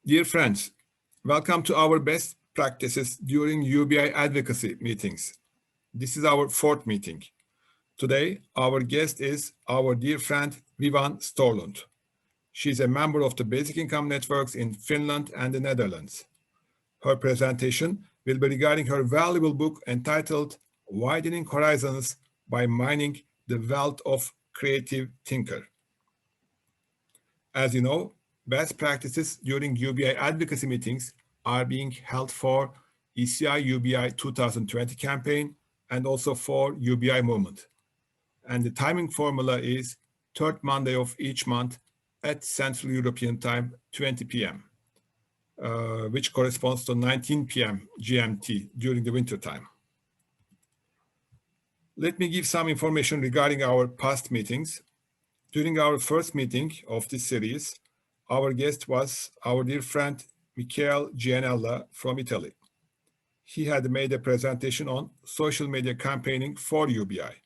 Dear friends, welcome to our best practices during UBI advocacy meetings. This is our fourth meeting. Today, our guest is our dear friend Vivan STORLUND. She is a member of the Basic Income Networks in Finland and the Netherlands. Her presentation will be regarding her valuable book entitled Widening Horizons by Mining the Wealth of Creative Thinker. As you know, best practices during UBI advocacy meetings are being held for ECI-UBI 2020 campaign and also for UBI Movement. And the timing formula is third Monday of each month at Central European Time, 20 p.m., which corresponds to 19 p.m. GMT during the winter time. Let me give some information regarding our past meetings. During our first meeting of this series, our guest was our dear friend Michele Gianella from Italy. He had made a presentation on social media campaigning for UBI.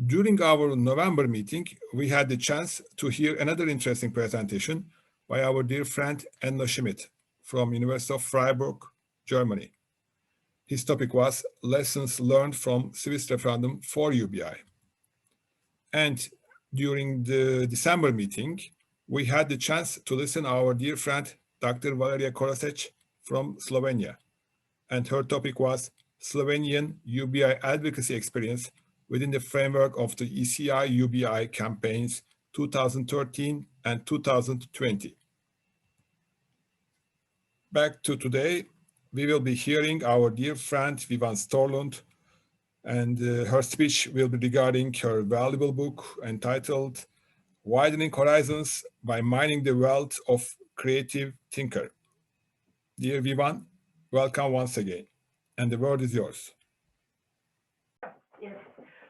During our November meeting, we had the chance to hear another interesting presentation by our dear friend Enno Schmidt from University of Freiburg, Germany. His topic was Lessons Learned from Swiss Referendum for UBI. And during the December meeting, we had the chance to listen to our dear friend, Dr. Valeria Korasec from Slovenia. And her topic was Slovenian UBI advocacy experience within the framework of the ECI-UBI campaigns 2013 and 2020. Back to today, we will be hearing our dear friend Vivan STORLUND, and her speech will be regarding her valuable book entitled Widening Horizons by Mining the Wealth of Creative Thinker. Dear Vivan, welcome once again, and the word is yours. Yes.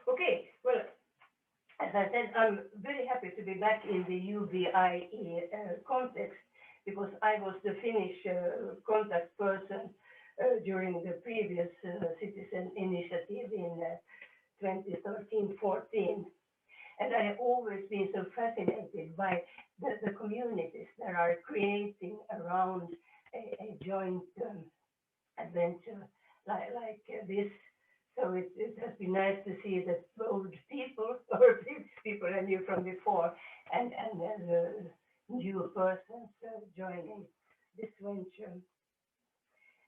Okay. Well, as I said, I'm very happy to be back in the UBI context because I was the Finnish contact person during the previous citizen initiative in 2013-14. And I have always been so fascinated by the communities that are creating around a joint adventure like this. So it has been nice to see that old people, or people I knew from before, and new persons joining this venture.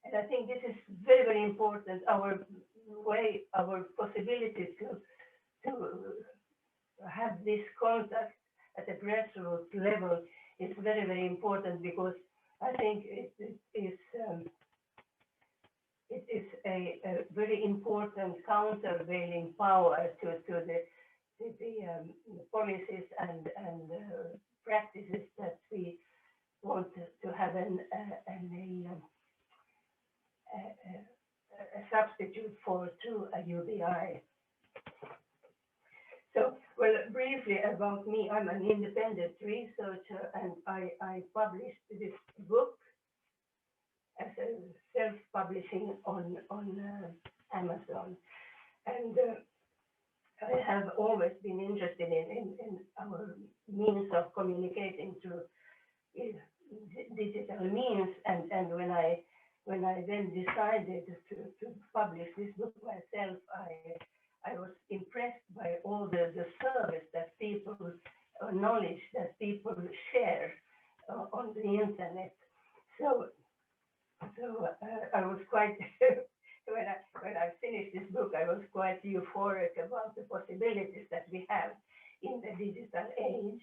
And I think this is very, very important. Our possibility to have this contact at a grassroots level is very, very important because I think it is a very important countervailing power to the policies and practices that we want to have a substitute for through a UBI. So, well, briefly about me, I'm an independent researcher and I published this book as a self-publishing on Amazon. And I have always been interested in our means of communicating through digital means. And when I then decided to publish this book myself, I was impressed by all the service that people, or knowledge that people share on the internet. So I was quite, when I finished this book, I was quite euphoric about the possibilities that we have in the digital age,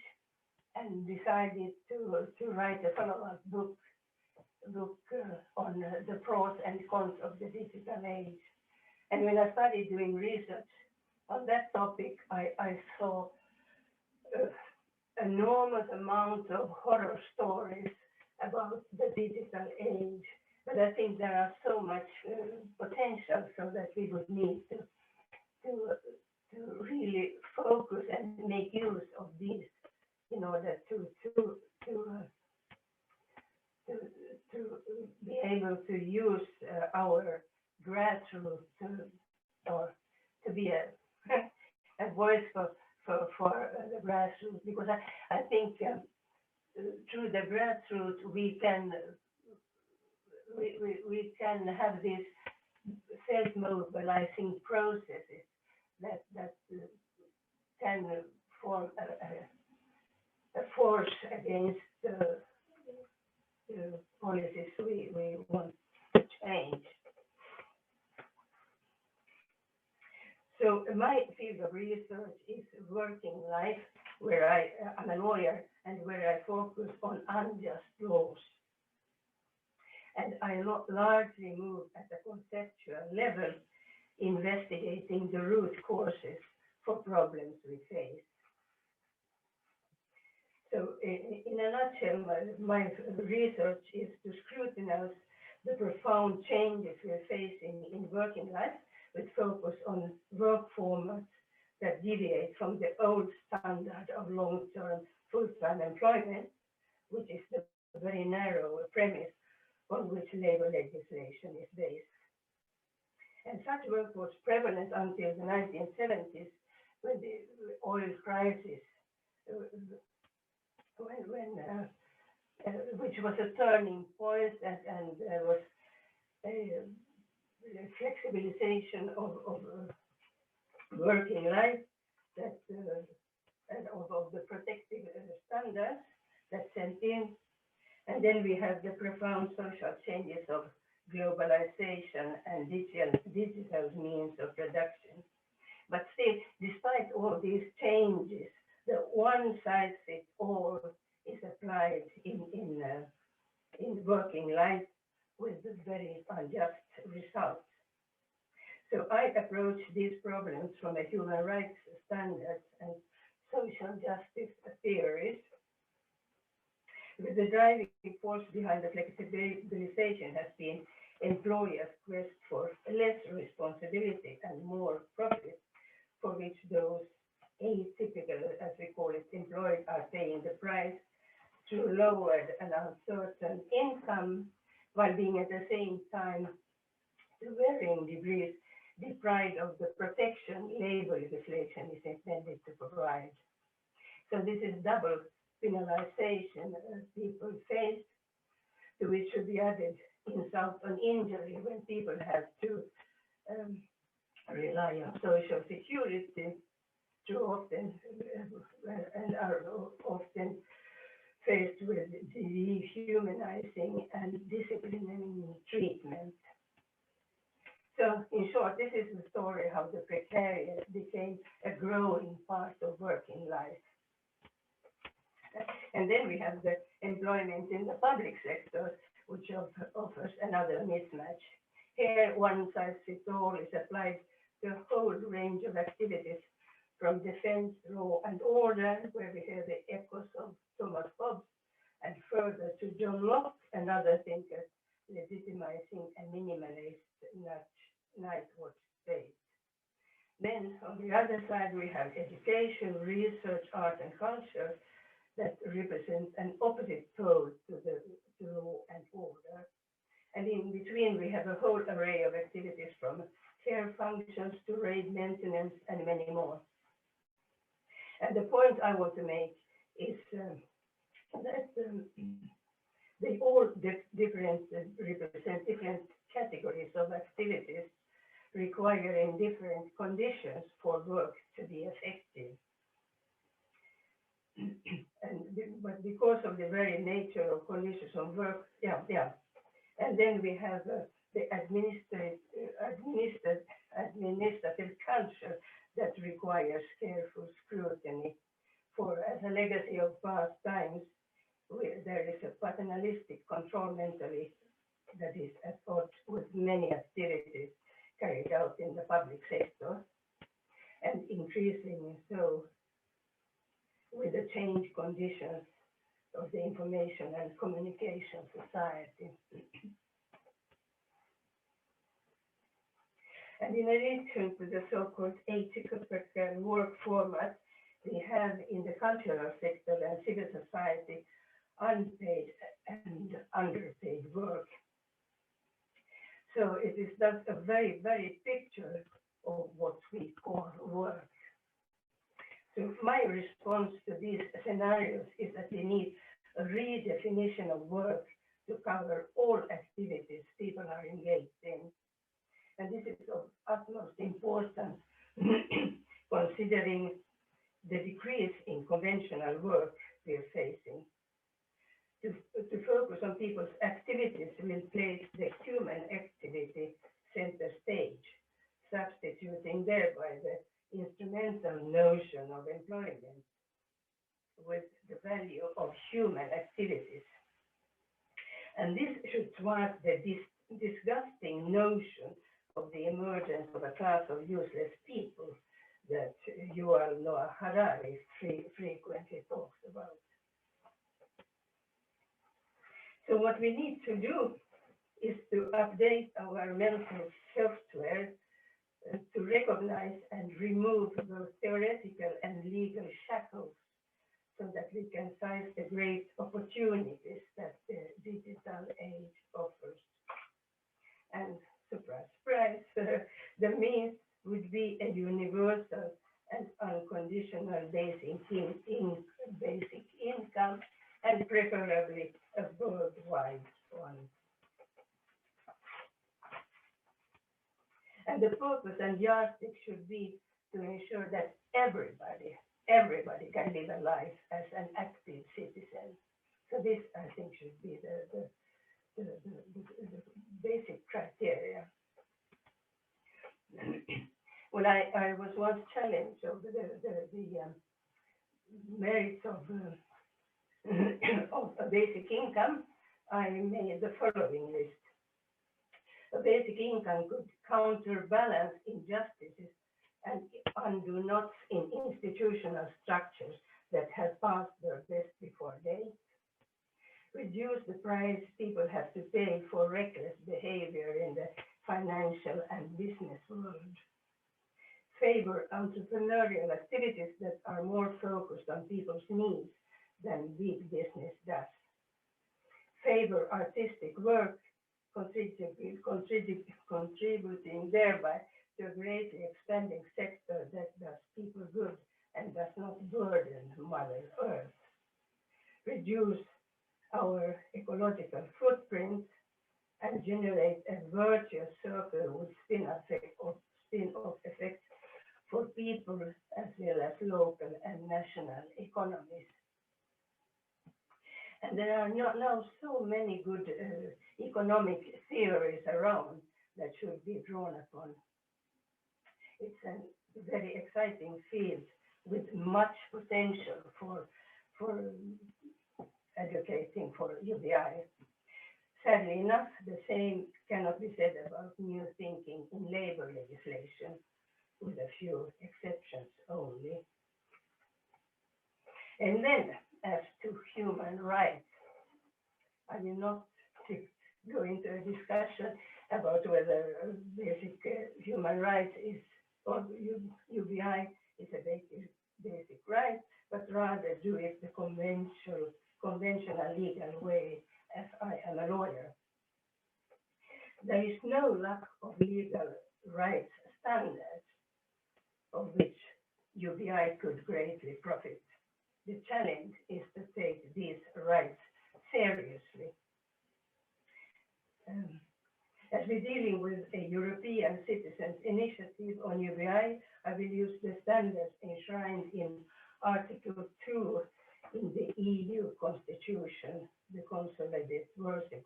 and decided to write a follow-up book on the pros and cons of the digital age. And when I started doing research on that topic, I saw enormous amount of horror stories about the digital age. But I think there are so much potential, so that we would need to really focus and make use of these in order to be able to use our grassroots or to be a voice for the grassroots, because I think through the grassroots we can have these self-mobilizing processes that can form a force against the policies we want to change. So my field of research is working life, where I'm a lawyer and where I focus on unjust laws. And I largely move at a conceptual level, investigating the root causes for problems we face. So in a nutshell, my research is to scrutinize the profound changes we're facing in working life, with focus on work formats that deviate from the old standard of long-term full-time employment, which is the very narrow premise on which labor legislation is based. And such work was prevalent until the 1970s, when the oil crisis, which was a turning point, and there was a flexibilization of working life, that and of the protective standards that sent in. And then we have the profound social changes of globalization and digital means of production. But still, despite all these changes, the one-size-fits-all is applied in working life with very unjust results. So I approach these problems from a human rights standards and social justice theories. The driving force behind the flexibilization has been employers' quest for less responsibility and more profit, for which those atypical, as we call it, employed are paying the price through lowered and uncertain income, while being at the same time to varying degrees deprived of the protection labor legislation is intended to provide. So this is double penalization people face, to which should be added insult on injury when people have to rely on social security too often and are often faced with dehumanizing and disciplining treatment. So in short, this is the story how the precariat became a growing part of working life. And then we have the employment in the public sector, which offers another mismatch. Here, one size fits all is applied to a whole range of activities, from defense, law and order, where we have the echoes of Thomas Hobbes, and further to John Locke and other thinkers, legitimizing a minimalist nightwatch state. Then on the other side, we have education, research, art and culture that represent an opposite pole to law and order. And in between, we have a whole array of activities, from care functions to raid maintenance and many more. And the point I want to make is that they all represent different categories of activities, requiring different conditions for work to be effective. But because of the very nature of conditions of work, and then we have the administrative culture that requires careful scrutiny. For as a legacy of past times, there is a paternalistic control mentally that is at odds with many activities carried out in the public sector, and increasingly so with the changed conditions of the information and communication society. And in addition to the so-called atypical work format, we have in the cultural sector and civil society unpaid and underpaid work. So it is thus a very, very picture of what we call work. So my response to these scenarios is that we need a redefinition of work to cover all activities people are engaged in. And this is of utmost importance considering the decrease in conventional work we are facing. To focus on people's activities will place the human activity center stage, substituting thereby the instrumental notion of employment with the value of human activities. And this should thwart the disgusting notion of the emergence of a class of useless people that Yuval Noah Harari frequently talks about. So what we need to do is to update our mental software to recognize and remove those theoretical and legal shackles so that we can seize the great opportunities that the digital age offers. And surprise, surprise, the means would be a universal and unconditional basic income, and preferably a worldwide one. And the purpose and yardstick should be to ensure that everybody can live a life as an active citizen. So this, I think, should be the basic criteria. When I was once challenged over the merits of a basic income, I made the following list. A basic income could counterbalance injustices and undo knots in institutional structures that have passed their best before date, reduce the price people have to pay for reckless behavior in the financial and business world, favor entrepreneurial activities that are more focused on people's needs than big business does, favor artistic work, contributing thereby to a greatly expanding sector that does people good and does not burden Mother Earth, reduce our ecological footprint, and generate a virtuous circle with spin-off effects for people as well as local and national economies. And there are now so many good economic theories around that should be drawn upon. It's a very exciting field with much potential for educating for UBI. Sadly enough, the same cannot be said about new thinking in labor legislation, with a few exceptions only. And then, as to human rights, I will not go into a discussion about whether basic human rights is, or UBI is a basic right, but rather do it the conventional legal way, as I am a lawyer. There is no lack of legal rights standards of which UBI could greatly profit. The challenge is to take these rights seriously. As we're dealing with a European Citizens Initiative on UBI, I will use the standards enshrined in Article 2 in the EU Constitution, the consolidated version,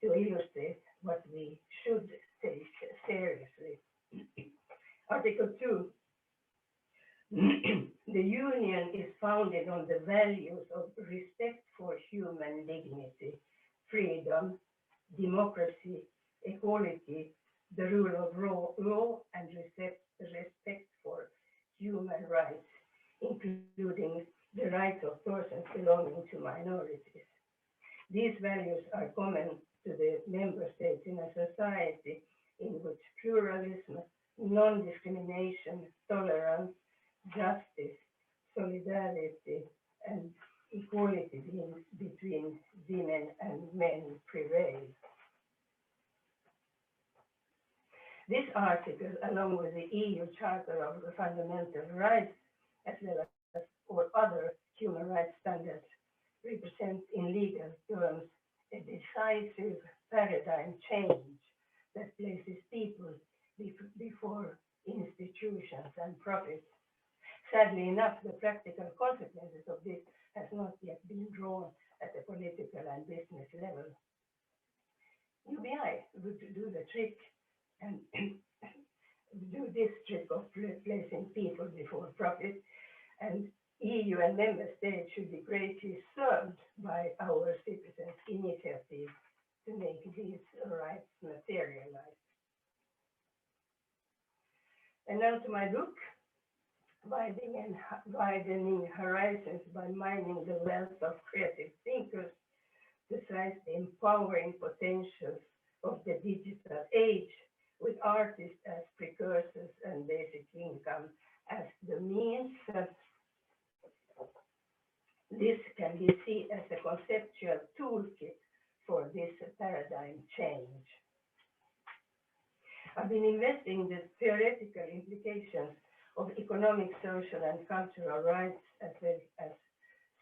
to illustrate what we should take seriously. Article 2. The Union is founded on the values of respect for human dignity, freedom, democracy, equality, the rule of law, and respect for human rights, including the rights of persons belonging to minorities. These values are common to the member states in a society in which pluralism, non-discrimination, tolerance, justice, solidarity, and equality between women and men prevail. This article, along with the EU Charter of Fundamental Rights, as well as or other human rights standards represent in legal terms a decisive paradigm change that places people before institutions and profits. Sadly enough, the practical consequences of this has not yet been drawn at the political and business level. UBI would do the trick and do this trick of placing people before profit, and EU and member states should be greatly served by our citizens' initiative to make these rights materialize. And now to my book, Widening Horizons by Mining the Wealth of Creative Thinkers, besides the empowering potentials of the digital age, with artists as precursors and basic income as the means. This can be seen as a conceptual toolkit for this paradigm change. I've been investing in the theoretical implications of economic, social, and cultural rights, as well as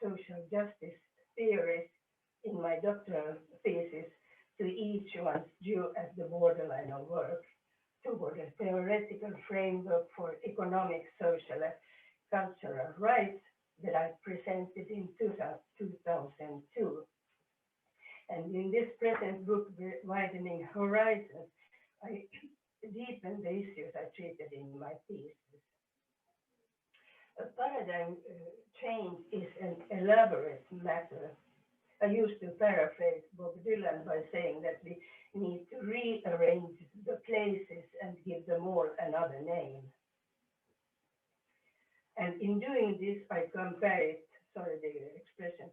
social justice theories in my doctoral thesis, to each one's due at the borderline of work, toward a theoretical framework for economic, social, and cultural rights that I presented in 2002. And in this present book, Widening Horizons, I deepen the issues I treated in my thesis. A paradigm change is an elaborate matter. I used to paraphrase Bob Dylan by saying that we need to rearrange the places and give them all another name. And in doing this, I compare it, sorry the expression,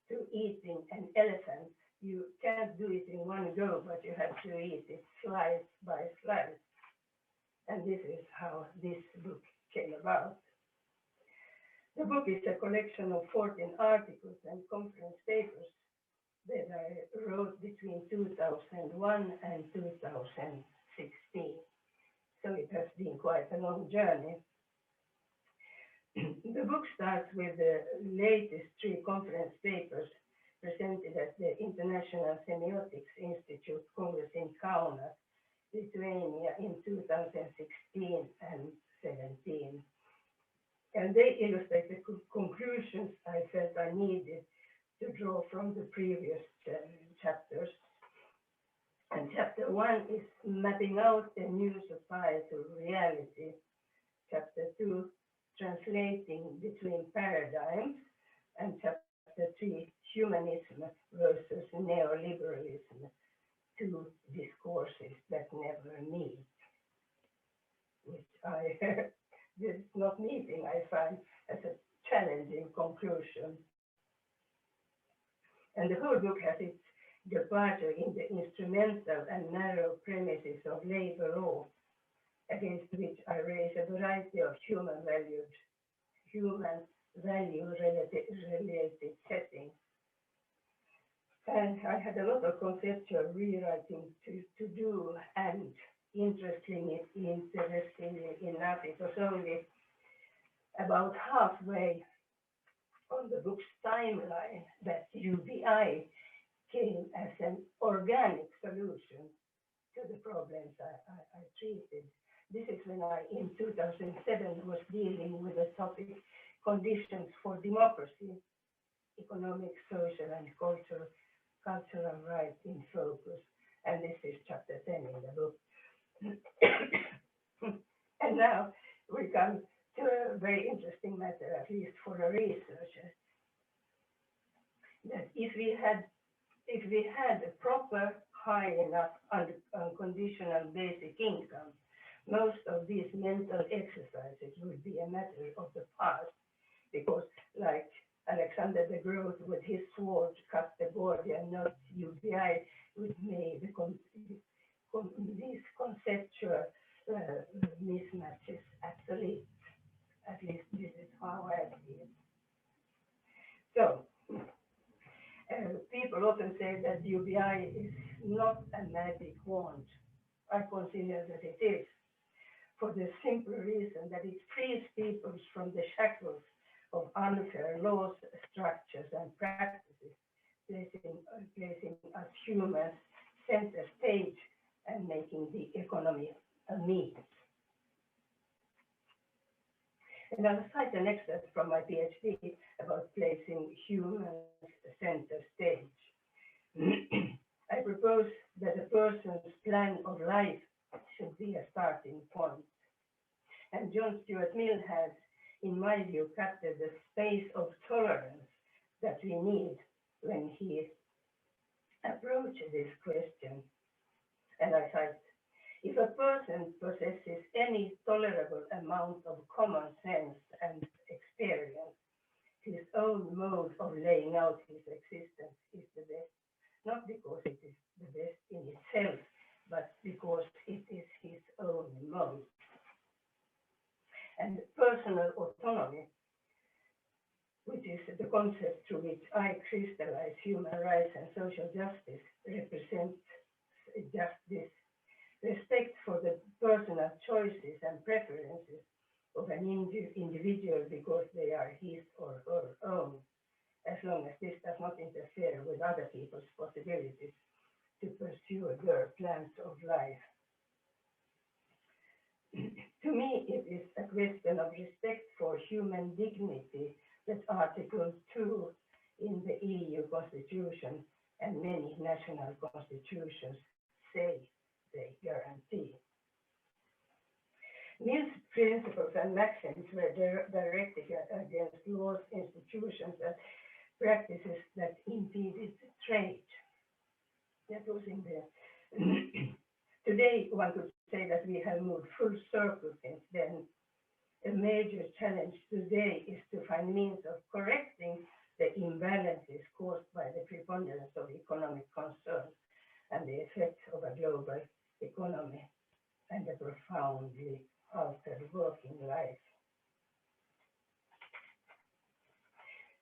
to eating an elephant. You can't do it in one go, but you have to eat it slice by slice. And this is how this book came about. The book is a collection of 14 articles and conference papers that I wrote between 2001 and 2016. So it has been quite a long journey. The book starts with the latest 3 conference papers presented at the International Semiotics Institute Congress in Kaunas, Lithuania in 2016 and 17. And they illustrate the conclusions I felt I needed to draw from the previous chapters. And chapter 1 is mapping out the new societal reality. Chapter 2, translating between paradigms. And chapter 3, humanism versus neoliberalism, 2 discourses that never meet, which I this not meeting I find as a challenging conclusion. And the whole book has its departure in the instrumental and narrow premises of labor law, against which I raise a variety of human value related settings. And I had a lot of conceptual rewriting to do, and interestingly enough, it was only about halfway on the book's timeline that UBI came as an organic solution to the problems I treated. This is when I, in 2007, was dealing with the topic conditions for democracy, economic, social, and cultural rights in focus. And this is chapter 10 in the book. And now we come to a very interesting matter, at least for a researcher, that if we had a proper, high enough, unconditional basic income, most of these mental exercises would be a matter of the past, because like Alexander the Great with his sword cut the Gordian knot, UBI would make these conceptual mismatches obsolete. At least this is how I see it. So, people often say that UBI is not a magic wand. I consider that it is, for the simple reason that it frees people from the shackles of unfair laws, structures, and practices, placing us humans center stage and making the economy a means. And I'll cite an excerpt from my PhD about placing humans center stage. I propose that a person's plan of life should be a starting point. And John Stuart Mill has, in my view, captured the space of tolerance that we need when he approaches this question. And I cite, if a person possesses any tolerable amount of common sense and experience, his own mode of laying out his existence is the best, not because it is the best in itself, but because it is his own mode. And personal autonomy, which is the concept through which I crystallize human rights and social justice, represents just this. Respect for the personal choices and preferences of an individual because they are his or her own, as long as this does not interfere with other people's possibilities to pursue their plans of life. To me, it is a question of respect for human dignity that Article 2 in the EU Constitution and many national constitutions say they guarantee. Mill's principles and maxims were directed against laws, institutions, and practices that impeded trade. That was in there. Today, one could say that we have moved full circle since then. A major challenge today is to find means of correcting the imbalances caused by the preponderance of economic concerns and the effects of a global economy and a profoundly altered working life.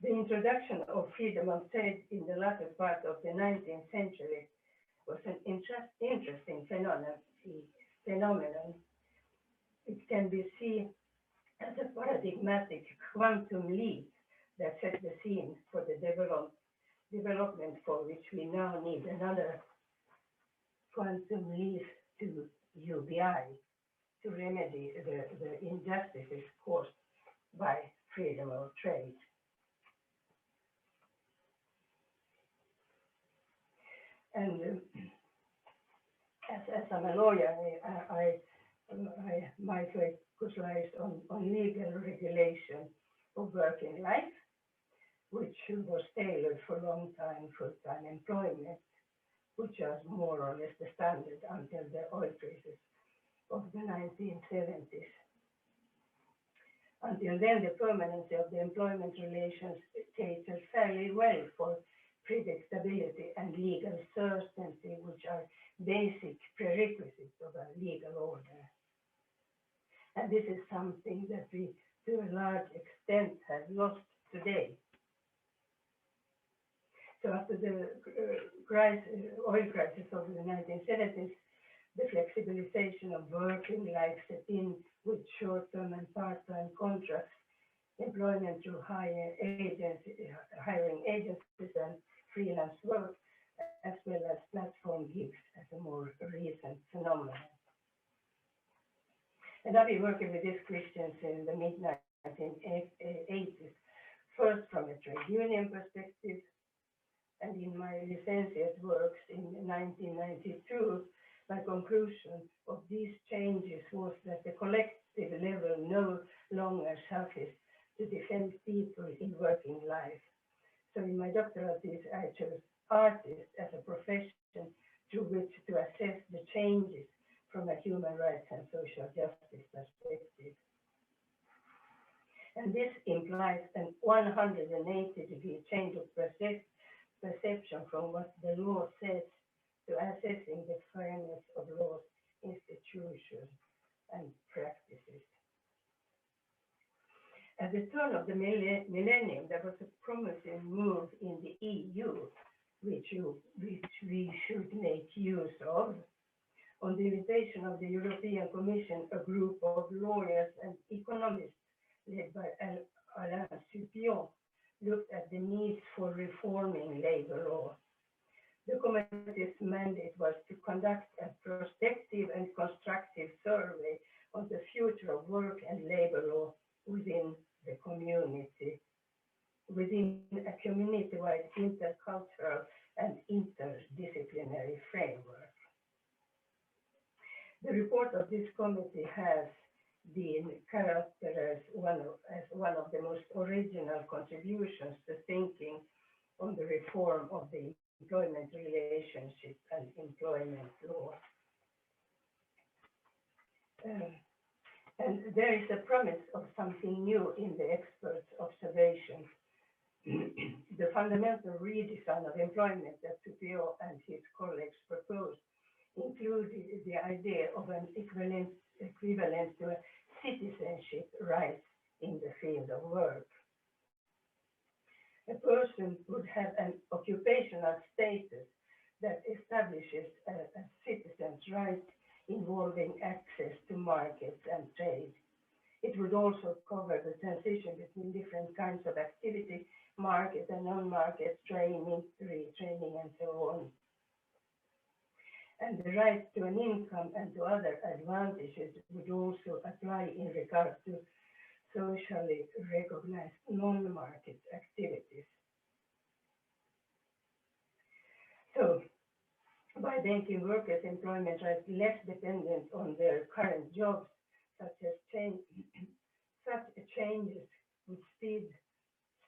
The introduction of freedom of trade in the latter part of the 19th century was an interesting phenomenon. It can be seen as a paradigmatic quantum leap that set the scene for the development for which we now need another quantum leap to UBI to remedy the injustices caused by freedom of trade. And as I'm a lawyer, my focus lies on legal regulation of working life, which was tailored for long-time full-time employment, which was more or less the standard until the oil crisis of the 1970s. Until then, the permanency of the employment relations catered fairly well for predictability and legal certainty, which are basic prerequisites of a legal order. And this is something that we, to a large extent, have lost today. So after the oil crisis of the 1970s, the flexibilization of working life set in with short-term and part-time contracts, employment through hiring agencies and freelance work, as well as platform gigs as a more recent phenomenon. And I've been working with these Christians in the mid-1980s, first from a trade union perspective, and in my licentiate works in 1992, my conclusion of these changes was that the collective level no longer sufficed to defend people in working life. So in my doctoral thesis, I chose artists as a profession through which to assess the changes from a human rights and social justice perspective. And this implies an 180-degree change of perception from what the law says to assessing the fairness of laws, institutions, and practices. At the turn of the millennium, there was a promising move in the EU, which we should make use of. On the invitation of the European Commission, a group of lawyers and economists led by Alain Suppion, looked at the needs for reforming labor law. The committee's mandate was to conduct a prospective and constructive survey on the future of work and labor law within the community, within a community-wide intercultural and interdisciplinary framework. The report of this committee has been characterized as one of the most original contributions to thinking on the reform of the employment relationship and employment law. And there is a promise of something new in the experts' observations. The fundamental redesign of employment that Suppion and his colleagues proposed included the idea of an equivalent to a citizenship right in the field of work. A person would have an occupational status that establishes a citizen's right involving access to markets and trade. It would also cover the transition between different kinds of activity, market and non-market, training, retraining, and so on. And the right to an income and to other advantages would also apply in regard to socially recognized non-market activities. So, by making workers' employment rights less dependent on their current jobs, such changes would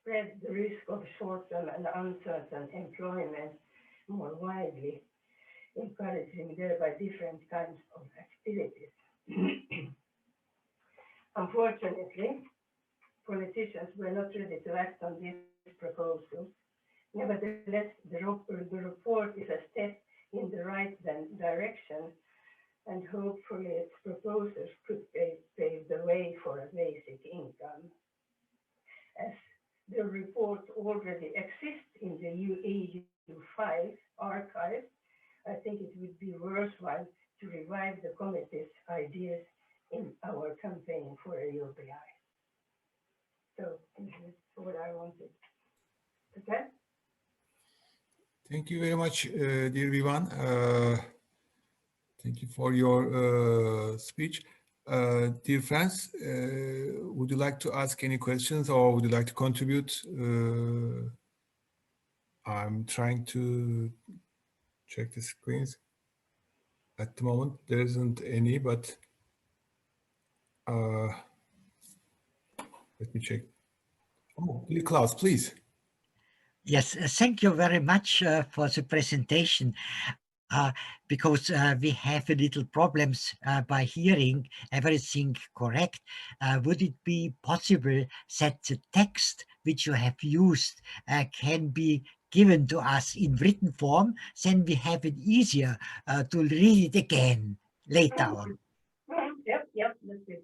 spread the risk of short-term and uncertain employment more widely, encouraging thereby different kinds of activities. Unfortunately, politicians were not ready to act on these proposals. Nevertheless, the report is a step in the right direction, and hopefully its proposals could pave the way for a basic income. As the report already exists in the EU5 archive, I think it would be worthwhile to revive the committee's ideas in our campaign for a UBI. So this is what I wanted to say. Thank you very much, dear Vivan. Thank you for your speech. Dear friends, would you like to ask any questions or would you like to contribute? I'm trying to check the screens. At the moment, there isn't any, but let me check. Oh, dear Klaus, please. Yes, thank you very much for the presentation. Because we have a little problems by hearing everything correct. Would it be possible that the text which you have used can be given to us in written form? Then we have it easier to read it again later on. Yep, that's it.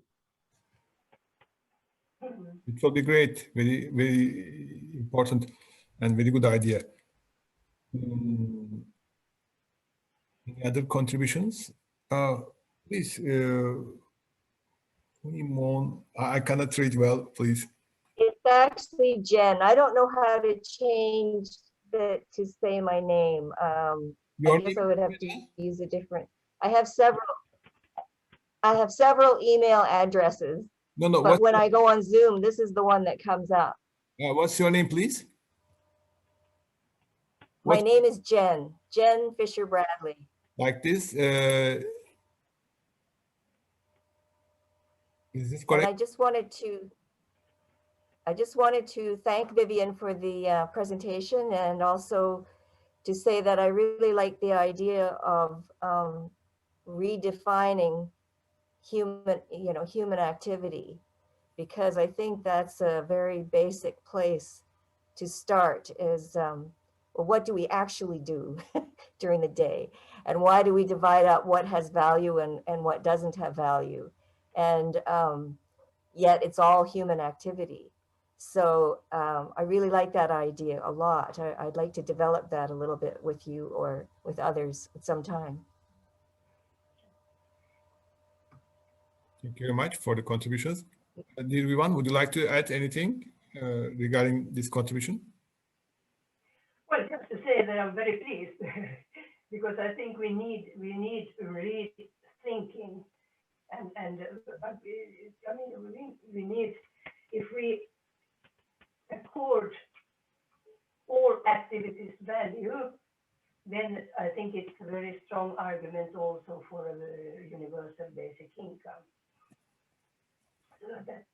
It will be great, very, very important and very good idea. Any other contributions? Please, I cannot read well, please. It's actually Jen. I don't know how to change it to say my name. I guess I would have to use a different. I have several email addresses. No. But when I go on Zoom, this is the one that comes up. What's your name, please? My name is Jen Fisher Bradley. Like this? Is this correct? And I just wanted to thank Vivian for the presentation, and also to say that I really like the idea of redefining human activity, because I think that's a very basic place to start. Is well, what do we actually do during the day, and why do we divide up what has value and what doesn't have value? And yet it's all human activity. So I really like that idea a lot. I'd like to develop that a little bit with you or with others at some time. Thank you very much for the contributions. Dear Vivan, would you like to add anything? regarding this contribution? Well, just to say that I'm very pleased because I think we need rethinking, and I mean we need, if we accord all activities value, then I think it's a very strong argument also for the universal basic income, so that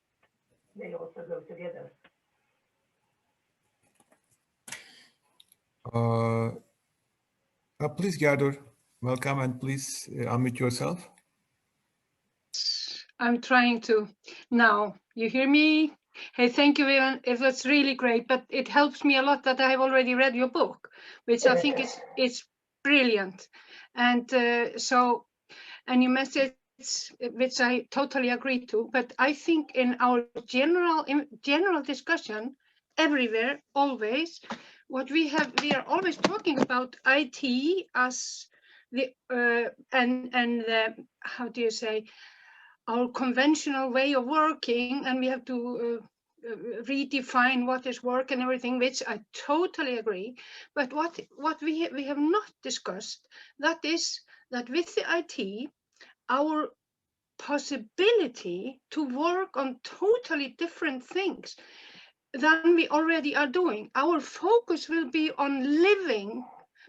they also go together. Please, Gerdur, welcome, and please unmute yourself. I'm trying to now. You hear me? Hey, thank you, Vivan. It was really great, but it helps me a lot that I have already read your book, which I think is brilliant. And and your message, which I totally agree to. But I think in our general discussion, everywhere, always, what we are always talking about IT as the and the, how do you say, our conventional way of working, and we have to redefine what is work and everything, which I totally agree. But what we have not discussed, that is that with the IT, our possibility to work on totally different things than we already are doing. Our focus will be on living,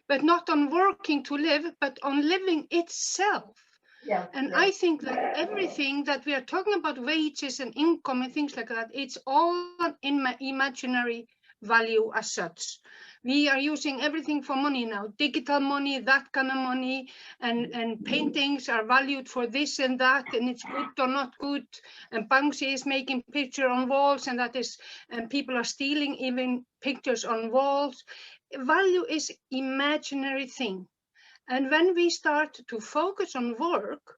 but not on working to live, but on living itself. Yeah, and yeah. I think that everything that we are talking about, wages and income and things like that, it's all in my imaginary value as such. We are using everything for money now, digital money, that kind of money, and paintings are valued for this and that, and it's good or not good. And Banksy is making picture on walls, and that is, and people are stealing even pictures on walls. Value is imaginary thing. And when we start to focus on work,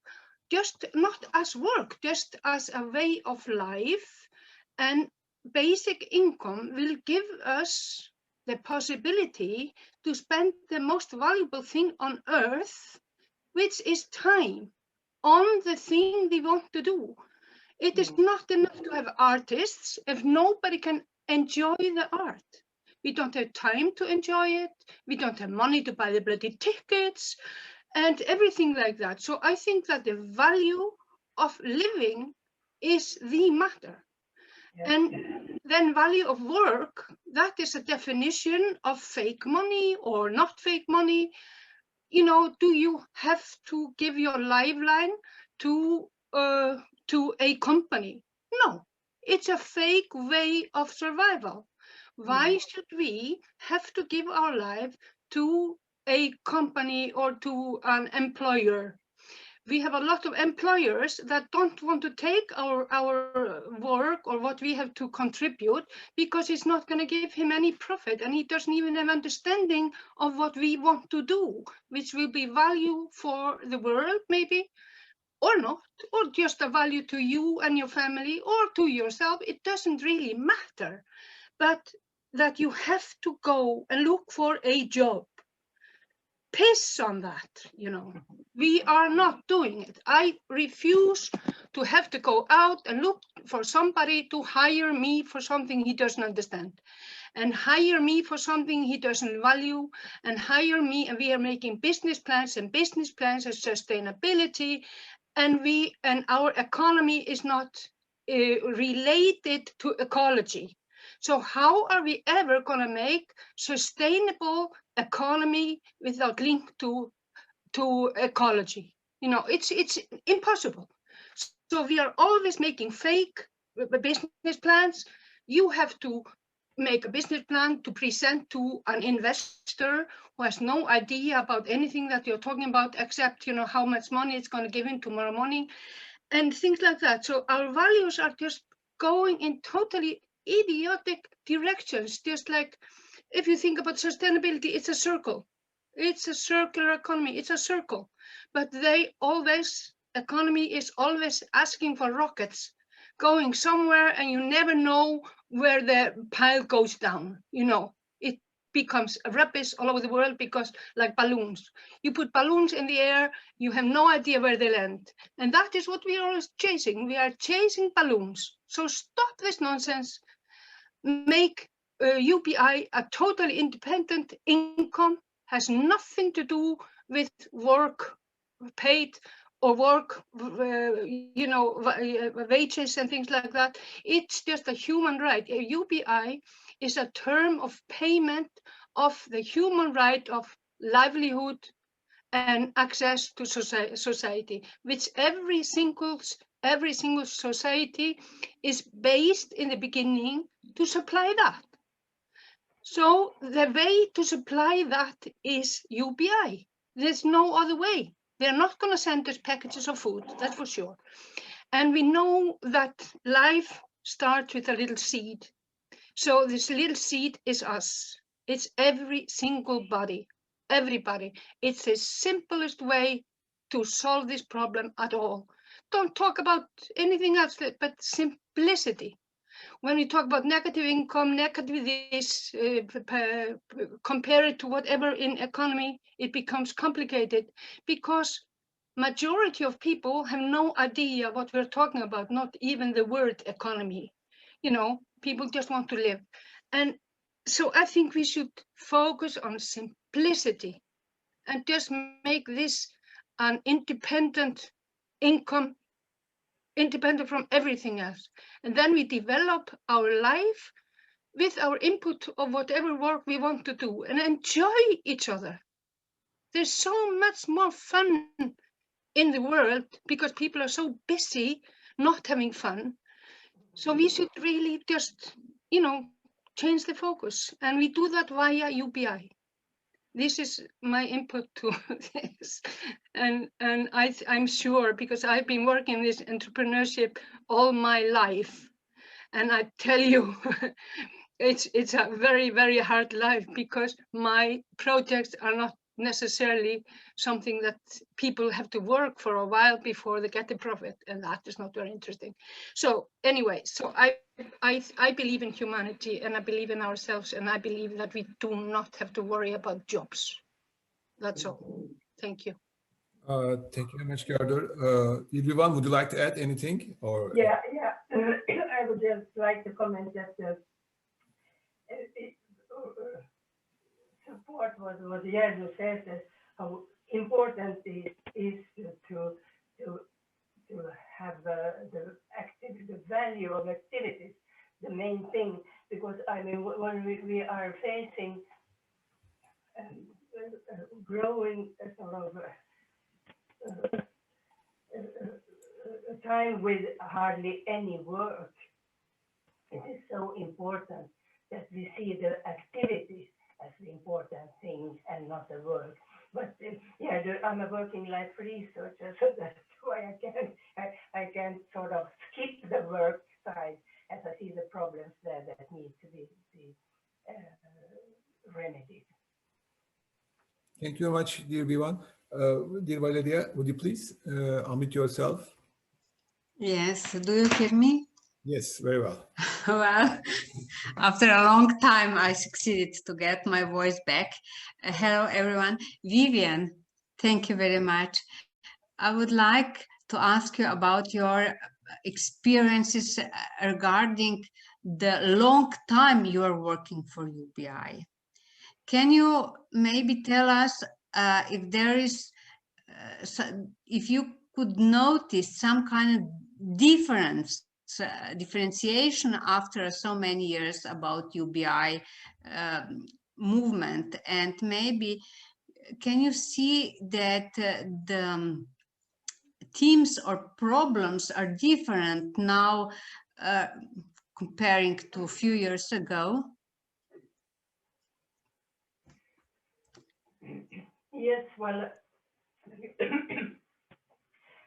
just not as work, just as a way of life, and basic income will give us the possibility to spend the most valuable thing on earth, which is time, on the thing we want to do. It is not enough to have artists if nobody can enjoy the art. We don't have time to enjoy it. We don't have money to buy the bloody tickets and everything like that. So I think that the value of living is the matter. Yeah. And then value of work, that is a definition of fake money or not fake money. You know, do you have to give your lifeline to a company? No, it's a fake way of survival. Why should we have to give our life to a company or to an employer? We have a lot of employers that don't want to take our work or what we have to contribute because it's not going to give him any profit, and he doesn't even have understanding of what we want to do, which will be value for the world maybe, or not, or just a value to you and your family or to yourself. It doesn't really matter. But that you have to go and look for a job. Piss on that, you know. We are not doing it. I refuse to have to go out and look for somebody to hire me for something he doesn't understand, and hire me for something he doesn't value, and hire me, and we are making business plans and business plans of sustainability, and our economy is not related to ecology. So how are we ever going to make sustainable economy without link to ecology? You know, it's impossible. So we are always making fake business plans. You have to make a business plan to present to an investor who has no idea about anything that you're talking about, except, you know, how much money it's going to give him tomorrow morning and things like that. So our values are just going in totally idiotic directions. Just like if you think about sustainability, it's a circle. It's a circular economy. It's a circle. But economy is always asking for rockets going somewhere, and you never know where the pile goes down. You know, it becomes rubbish all over the world because, like balloons, you put balloons in the air, you have no idea where they land. And that is what we are always chasing. We are chasing balloons. So stop this nonsense. make UBI a totally independent income, has nothing to do with work paid or work, wages and things like that. It's just a human right. A UBI is a term of payment of the human right of livelihood and access to society, which every single society is based in the beginning to supply that. So the way to supply that is UBI. There's no other way. They're not going to send us packages of food, that's for sure. And we know that life starts with a little seed. So this little seed is us. It's every single body, everybody. It's the simplest way to solve this problem at all. Don't talk about anything else but simplicity. When we talk about negative income, negative this, compare it to whatever in economy, it becomes complicated because majority of people have no idea what we're talking about, not even the word economy. People just want to live. And so I think we should focus on simplicity and just make this an independent income, independent from everything else. And then we develop our life with our input of whatever work we want to do and enjoy each other. There's so much more fun in the world because people are so busy not having fun. So we should really just, change the focus. And we do that via UBI. This is my input to this. And I'm sure, because I've been working in this entrepreneurship all my life. And I tell you, it's a very, very hard life because my projects are not necessarily something that people have to work for a while before they get the profit, and that is not very interesting. So anyway, so I believe in humanity, and I believe in ourselves, and I believe that we do not have to worry about jobs. That's all. Thank you. Thank you very much, Gerdur. Vivan, would you like to add anything? Or Yeah. I would just like to comment that support what Gerdur says, how important it is to have the value of activities, the main thing, because when we are facing growing sort of a time with hardly any work, it is so important that we see the activities as the important thing and not the work. But I'm a working life researcher, so that's why I can sort of skip the work side as I see the problems there that need to be remedied. thank you very much, dear Vivan. Dear Valeria, would you please unmute yourself? Yes, do you hear me? Yes, very well. Well, after a long time, I succeeded to get my voice back. Hello, everyone. Vivian, thank you very much. I would like to ask you about your experiences regarding the long time you are working for UBI. Can you maybe tell us if there is, if you could notice some kind of differentiation after so many years about UBI movement, and maybe can you see that the themes or problems are different now comparing to a few years ago? Yes, well,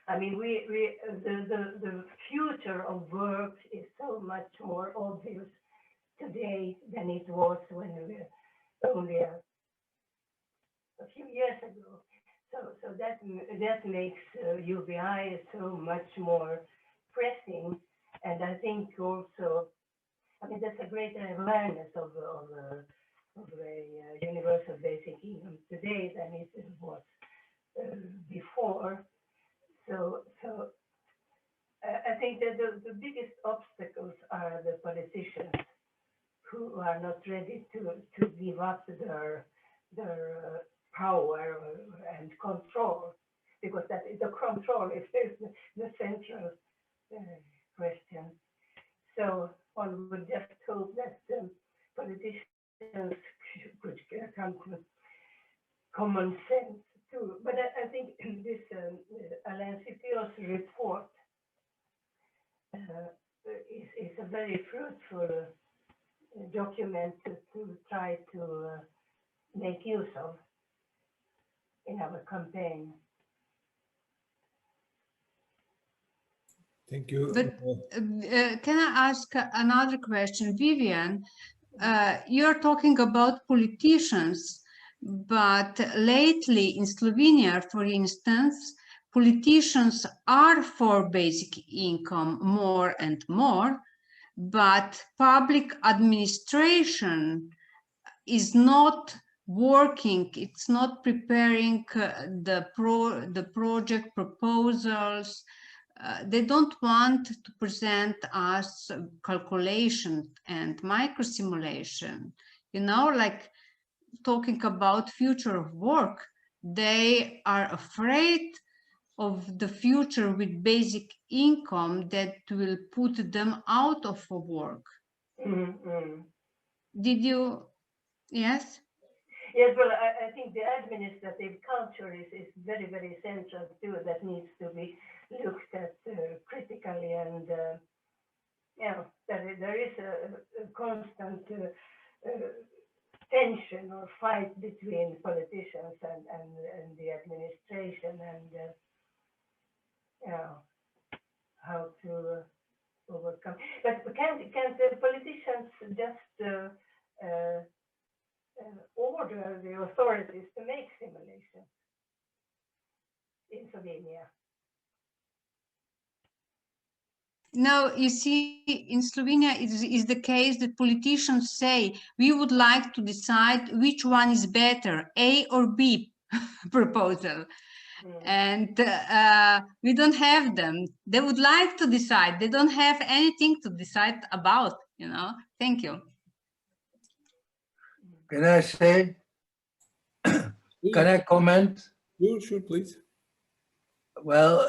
I mean, the future of work is so much more obvious today than it was when we were only a few years ago. So that makes UBI so much more pressing, and I think also, I mean, there's a greater awareness of a universal basic income today than it was before. So I think that the biggest obstacles are the politicians who are not ready to give up their power and control, because that is the control is the central question. So one would just hope that politicians could come to common sense too. But I think this Alain Sipio's report is a very fruitful document to try to make use of in our campaign. Thank you. But can I ask another question? Vivian, you're talking about politicians, but lately in Slovenia, for instance, politicians are for basic income more and more, but public administration is not working, it's not preparing the project proposals. They don't want to present us calculation and microsimulation, you know, like talking about future of work. They are afraid of the future with basic income that will put them out of work. Mm-hmm. Did you, yes? Yes, well, I think the administrative culture is very, very central too, that needs to be looked at critically, and there is a constant tension or fight between politicians and the administration, and how to overcome. But can the politicians just order the authorities to make simulations in Slovenia? No, you see, in Slovenia, it is the case that politicians say, we would like to decide which one is better, A or B proposal. And we don't have them. They would like to decide. They don't have anything to decide about, you know. Thank you. Can I say, can I comment? Sure, please. Well,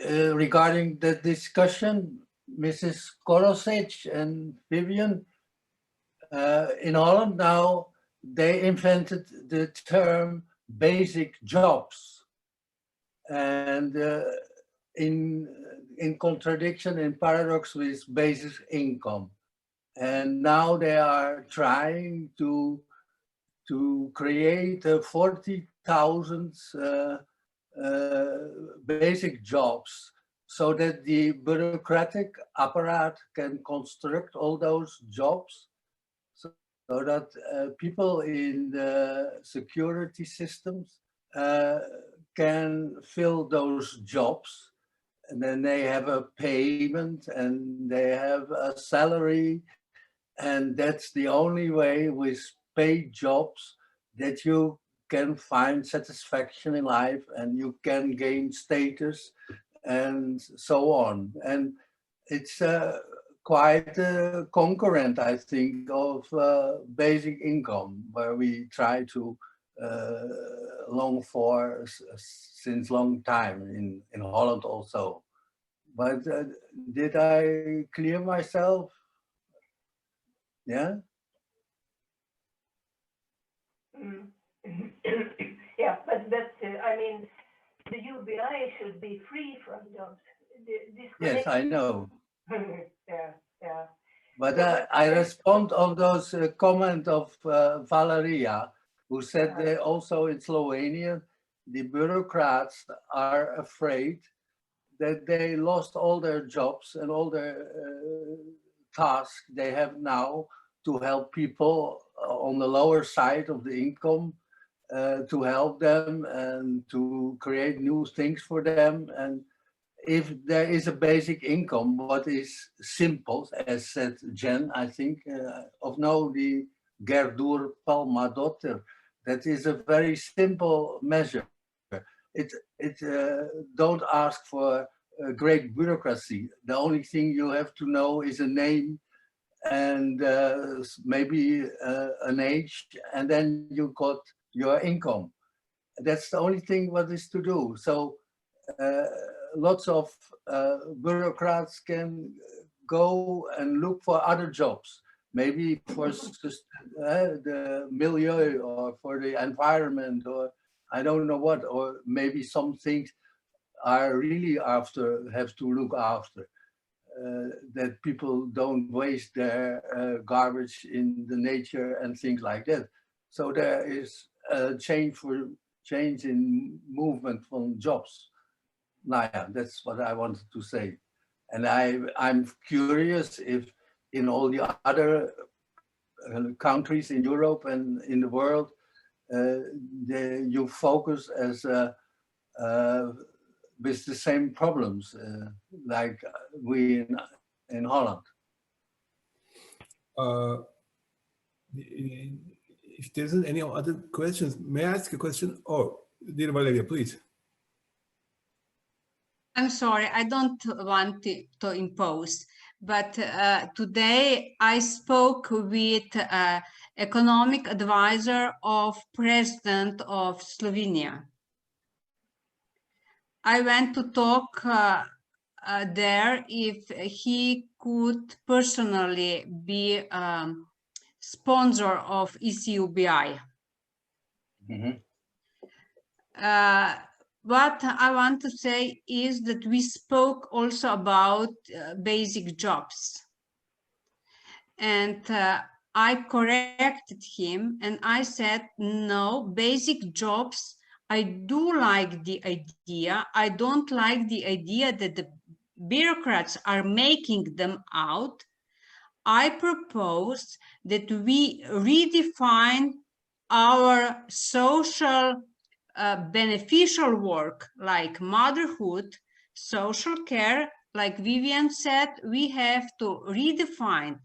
regarding the discussion, Mrs. Korosic and Vivian, in Holland now, they invented the term basic jobs. And in contradiction, in paradox with basic income. And now they are trying to create 40,000 basic jobs, so that the bureaucratic apparatus can construct all those jobs, so that people in the security systems can fill those jobs, and then they have a payment and they have a salary, and that's the only way with paid jobs that you can find satisfaction in life, and you can gain status and so on. And it's quite a concurrent, I think, of basic income, where we try to long for since long time in Holland also. But did I clear myself? Yeah? Yeah, but I mean, the UBI should be free from jobs. Yes, I know. Yeah. But I respond on those comment of Valeria, who said that also in Slovenia, the bureaucrats are afraid that they lost all their jobs and all their tasks they have now to help people on the lower side of the income, to help them and to create new things for them. And if there is a basic income, what is simple, as said Jen, I think, of now the Gerdur Palmadotter, that is a very simple measure. It don't ask for a great bureaucracy. The only thing you have to know is a name and maybe an age, and then you got your income. That's the only thing what is to do. So lots of bureaucrats can go and look for other jobs, maybe for the milieu or for the environment, or I don't know what, or maybe some things are really have to look after. That people don't waste their garbage in the nature and things like that. So there is a change in movement from jobs. Now, yeah, that's what I wanted to say. And I'm curious if in all the other countries in Europe and in the world, you focus as with the same problems like we in Holland. If there isn't any other questions, may I ask a question? Oh, dear Valeria, please. I'm sorry, I don't want to impose, but today I spoke with economic advisor of President of Slovenia. I went to talk there if he could personally be sponsor of ECI-UBI. Mm-hmm. What I want to say is that we spoke also about basic jobs. And I corrected him and I said, no, basic jobs, I do like the idea. I don't like the idea that the bureaucrats are making them out. I propose that we redefine our social beneficial work like motherhood, social care. Like Vivian said, we have to redefine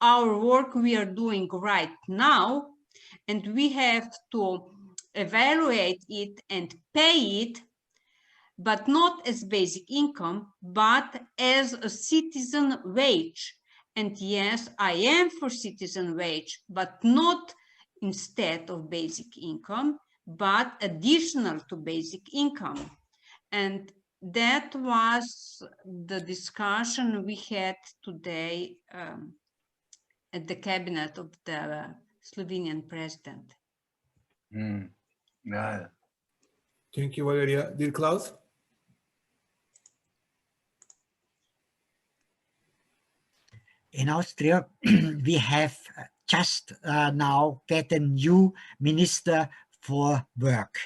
our work we are doing right now, and we have to evaluate it and pay it, but not as basic income, but as a citizen wage. And yes, I am for citizen wage, but not instead of basic income, but additional to basic income. And that was the discussion we had today at the cabinet of the Slovenian president. Yeah. Thank you, Valeria. Dear Klaus? In Austria, we have just now get a new minister for work.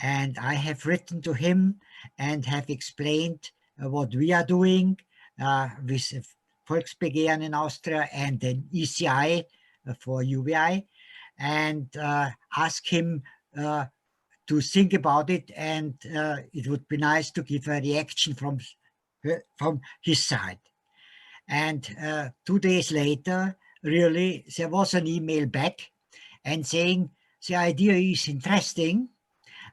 And I have written to him and have explained what we are doing with Volksbegehren in Austria and then ECI for UBI, and ask him to think about it, and it would be nice to give a reaction from his side. And 2 days later, really, there was an email back and saying the idea is interesting,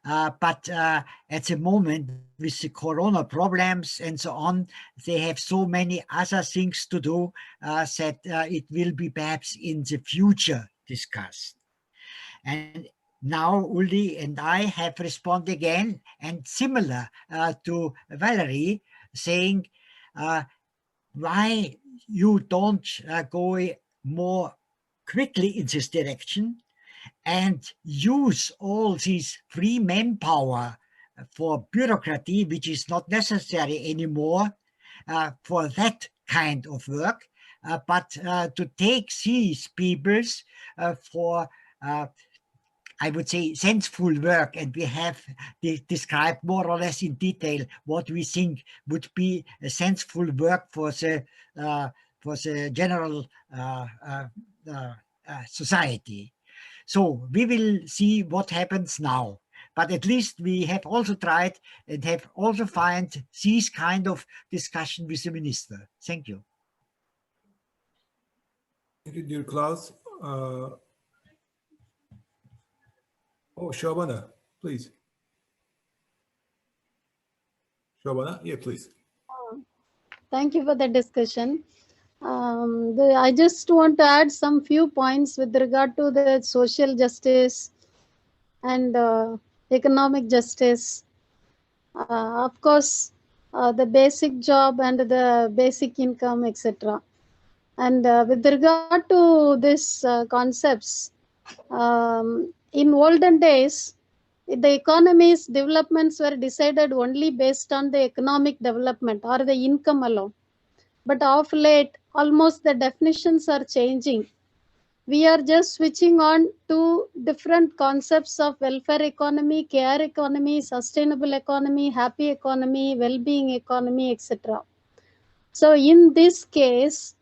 but at the moment with the corona problems and so on, they have so many other things to do that it will be perhaps in the future discussed. And now Uli and I have responded again, and similar to Valerie, saying, why you don't go more quickly in this direction and use all this free manpower for bureaucracy, which is not necessary anymore for that kind of work, but to take these peoples for I would say sensible work, and we have described more or less in detail what we think would be a sensible work for the general society. So we will see what happens now. But at least we have also tried and have also find this kind of discussion with the minister. Thank you. Thank you, dear Klaus. Oh, Shobana, please. Shobana, yeah, please. Thank you for the discussion. I just want to add some few points with regard to the social justice and economic justice. Of course, the basic job and the basic income, etc. And with regard to these concepts, in olden days, the economy's developments were decided only based on the economic development or the income alone. But of late, almost the definitions are changing. We are just switching on to different concepts of welfare economy, care economy, sustainable economy, happy economy, well-being economy, etc. So in this case,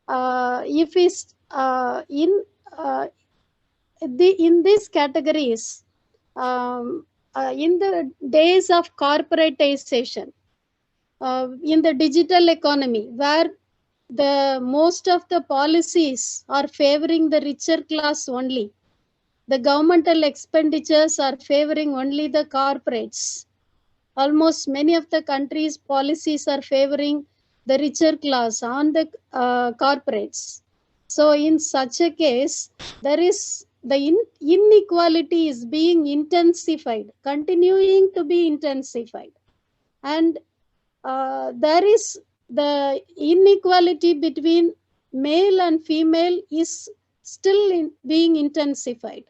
if is in these categories, in the days of corporatization, in the digital economy, where the most of the policies are favoring the richer class only, the governmental expenditures are favoring only the corporates. Almost many of the countries' policies are favoring the richer class on the corporates. So in such a case, there is the inequality is being intensified, continuing to be intensified. And there is the inequality between male and female is still being intensified.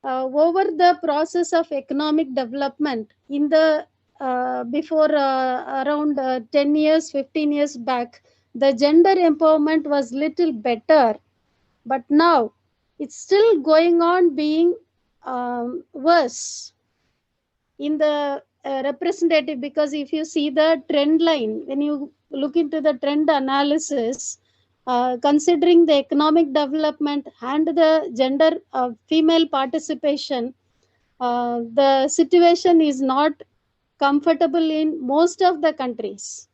Over the process of economic development in the before around 10 years, 15 years back, the gender empowerment was little better, but now it's still going on being worse in the representative, because if you see the trend line, when you look into the trend analysis, considering the economic development and the gender female participation, the situation is not comfortable in most of the countries,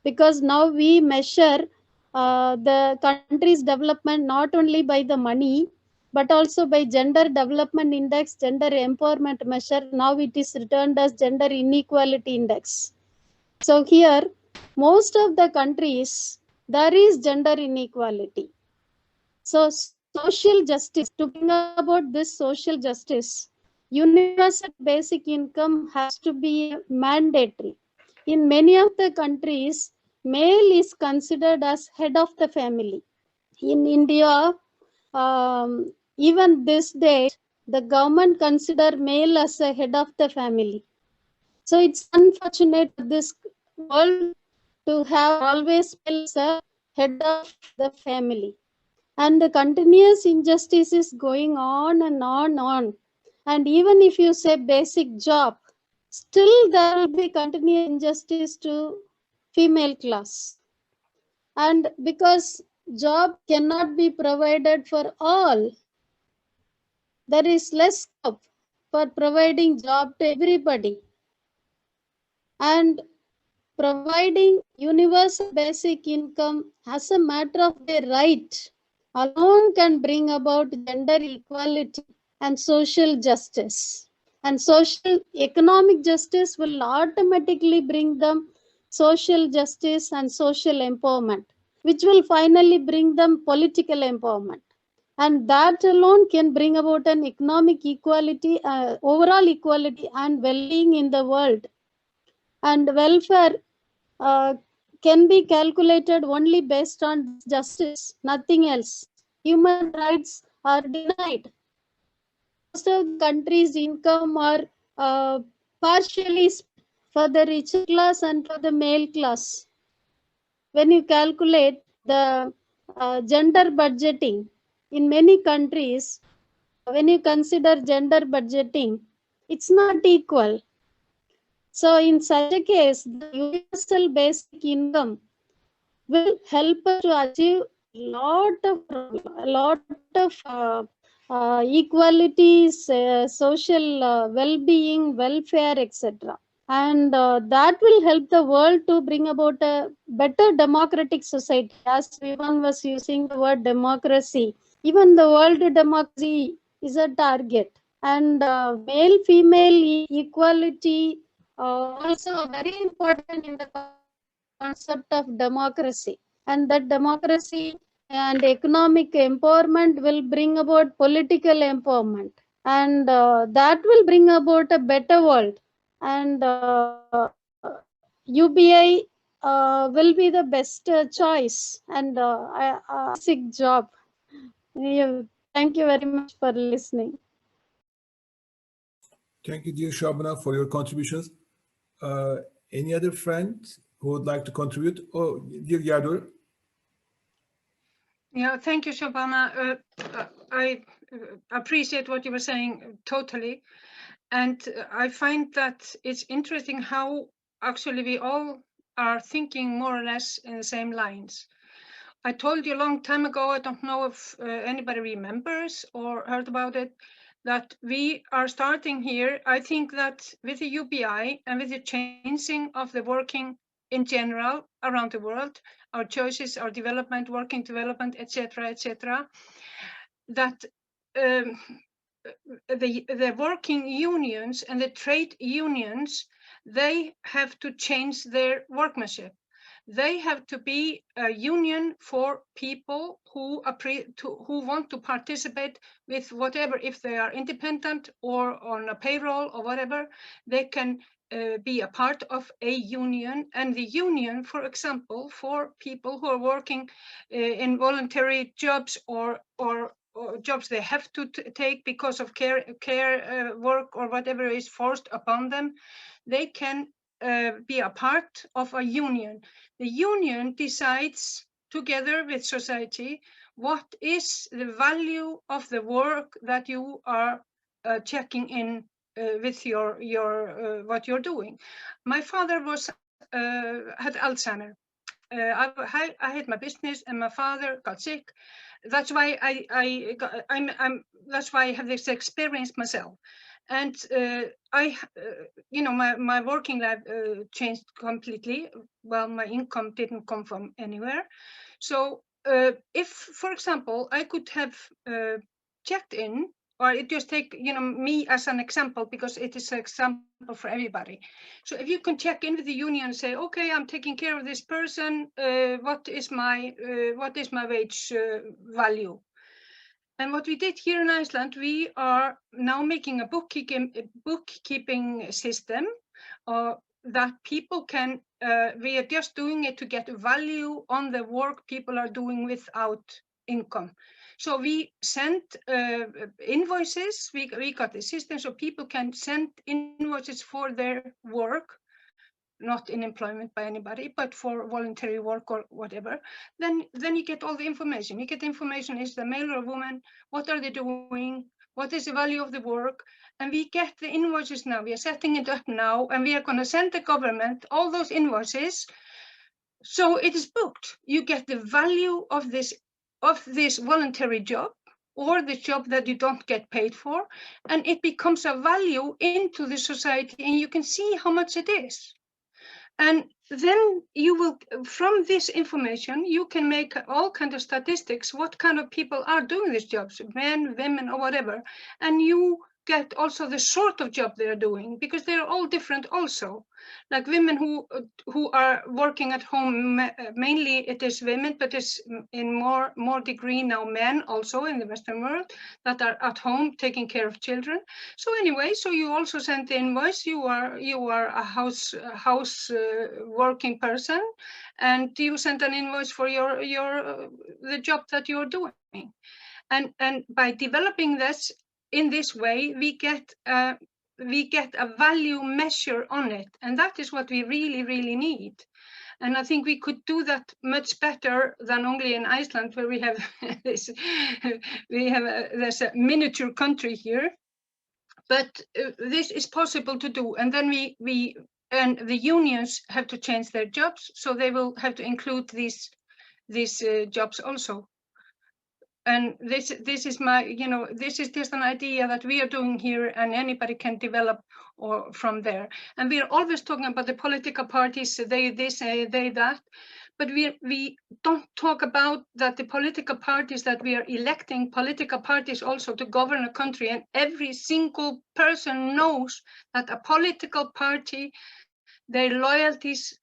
because now we measure the country's development not only by the money but also by gender development index, gender empowerment measure. Now it is returned as gender inequality index. So here, most of the countries, there is gender inequality. So social justice, to bring about this social justice, universal basic income has to be mandatory. In many of the countries, male is considered as head of the family. In India, even this day, the government consider male as a head of the family. So it's unfortunate this world to have always male as a head of the family. And the continuous injustice is going on and on. And even if you say basic job, still there will be continuous injustice to female class. And because job cannot be provided for all, there is less scope for providing job to everybody. And providing universal basic income as a matter of their right alone can bring about gender equality and social justice. And social economic justice will automatically bring them social justice and social empowerment, which will finally bring them political empowerment. And that alone can bring about an economic equality, overall equality and well-being in the world. And welfare can be calculated only based on justice, nothing else. Human rights are denied. Most of the countries' income are partially for the richer class and for the male class. When you calculate the gender budgeting in many countries, when you consider gender budgeting, it's not equal. So in such a case, the universal basic income will help us to achieve a lot of equalities, social well-being, welfare, etc. And that will help the world to bring about a better democratic society. As Vivan was using the word democracy, even the world democracy is a target. And male-female equality also very important in the concept of democracy. and that democracy and economic empowerment will bring about political empowerment, and that will bring about a better world. And UBI will be the best choice and basic job. Thank you very much for listening. Thank you, dear Shabana, for your contributions. Any other friends who would like to contribute? Oh, dear Yadur. Yeah, thank you, Shabana. I appreciate what you were saying totally. And I find that it's interesting how actually we all are thinking more or less in the same lines. I told you a long time ago, I don't know if anybody remembers or heard about it, that we are starting here. I think that with the UBI and with the changing of the working in general around the world, our choices, our development, working development, etc., that the working unions and the trade unions, they have to change their workmanship. They have to be a union for people who want to participate with whatever, if they are independent or on a payroll or whatever, they can be a part of a union. And the union, for example, for people who are working in voluntary jobs or jobs they have to take because of care work or whatever is forced upon them, they can be a part of a union. The union decides together with society what is the value of the work that you are checking in with your what you're doing. My father had Alzheimer. I had my business and my father got sick. That's why that's why I have this experience myself. And my working life changed completely. Well, my income didn't come from anywhere. So if, for example, I could have checked in, or it just take me as an example, because it is an example for everybody. So if you can check in with the union and say, okay, I'm taking care of this person, what is my wage value? And what we did here in Iceland, we are now making a bookkeeping system that people can, we are just doing it to get value on the work people are doing without income. So we sent invoices, we got the system so people can send invoices for their work, not in employment by anybody, but for voluntary work or whatever. Then you get all the information. You get information, is the male or woman, what are they doing, what is the value of the work, and we get the invoices now. We are setting it up now, and we are going to send the government all those invoices. So it is booked. You get the value of this voluntary job, or the job that you don't get paid for, and it becomes a value into the society, and you can see how much it is. And then you will, from this information, you can make all kinds of statistics, what kind of people are doing these jobs, men, women, or whatever. And you get also the sort of job they're doing, because they're all different also. Like women who are working at home, mainly it is women, but it's in more degree now men also in the Western world that are at home taking care of children. So anyway, so you also send the invoice. You are a house working person, and you send an invoice for the job that you're doing. And by developing this in this way, we get a value measure on it, and that is what we really need. And I think we could do that much better than only in Iceland, where we have this. There's a miniature country here, but this is possible to do. And then and the unions have to change their jobs, so they will have to include these jobs also. And this is this is just an idea that we are doing here, and anybody can develop or from there. And we are always talking about the political parties, they say, they that, but we don't talk about that the political parties that we are electing, political parties also to govern a country, and every single person knows that a political party, their loyalties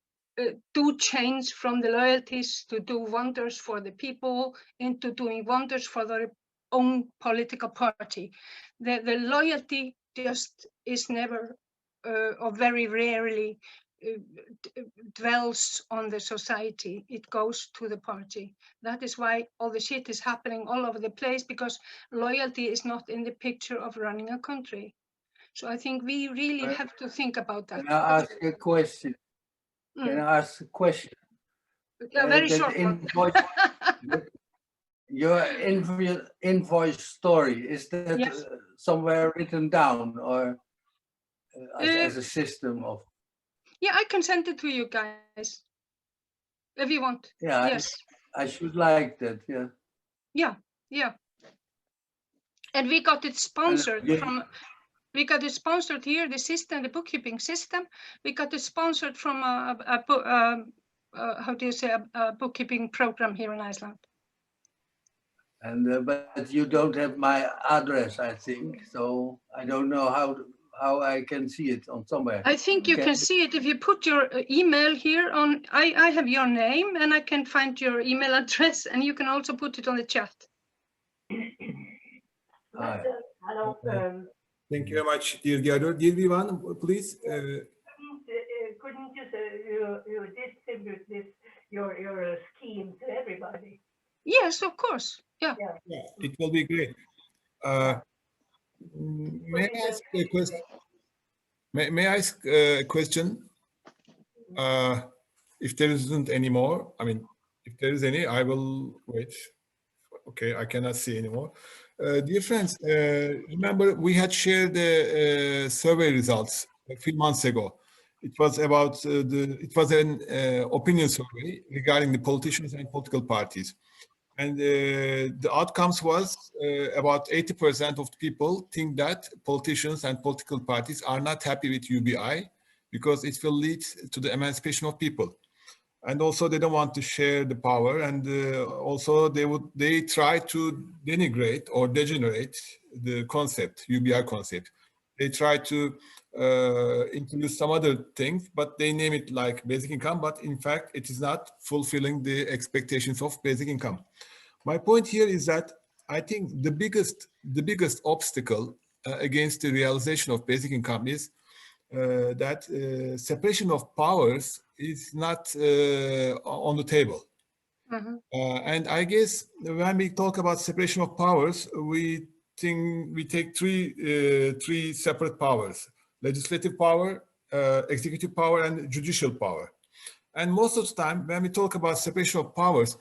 do change from the loyalties to do wonders for the people into doing wonders for their own political party. The loyalty just is never or very rarely dwells on the society. It goes to the party. That is why all the shit is happening all over the place, because loyalty is not in the picture of running a country. So I think we really have to think about that. Can I ask a question? Can I ask a question? A very That short one. Your invoice story, is that Yes. somewhere written down, or as a system of? Yeah, I can send it to you guys if you want. Yeah, Yes. I should like that. Yeah. Yeah, yeah. And we got it sponsored from. We got it sponsored here. The system, the bookkeeping system. We got it sponsored from how do you say, a bookkeeping program here in Iceland. And but you don't have my address, I think. So I don't know how I can see it on somewhere. I think you can see it if you put your email here on. I have your name and I can find your email address, and you can also put it on the chat. Hello. Thank you very much, dear Gerdur. Dear Vivan, please. Couldn't you distribute this your scheme to everybody? Yes, of course. Yeah. It will be great. May I ask a question? May I ask a question? If there isn't any more, I mean, if there is any, I will wait. Okay, I cannot see anymore. Dear friends, remember we had shared the survey results a few months ago. It was about it was an opinion survey regarding the politicians and political parties. And the outcomes was about 80% of the people think that politicians and political parties are not happy with UBI because it will lead to the emancipation of people. And also they don't want to share the power, and also they try to denigrate or degenerate the concept, UBI concept. They try to introduce some other things, but they name it like basic income, but in fact it is not fulfilling the expectations of basic income. My point here is that I think the biggest obstacle against the realization of basic income is that separation of powers is not on the table. Mm-hmm. And I guess when we talk about separation of powers, we take three separate powers: legislative power, executive power, and judicial power. And most of the time, when we talk about separation of powers,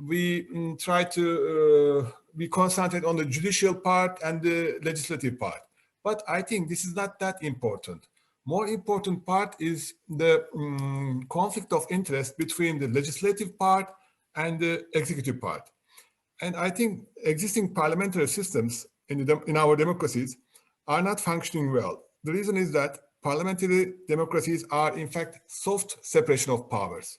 we try to we concentrate on the judicial part and the legislative part. But I think this is not that important. More important part is the conflict of interest between the legislative part and the executive part. And I think existing parliamentary systems in our democracies are not functioning well. The reason is that parliamentary democracies are in fact soft separation of powers.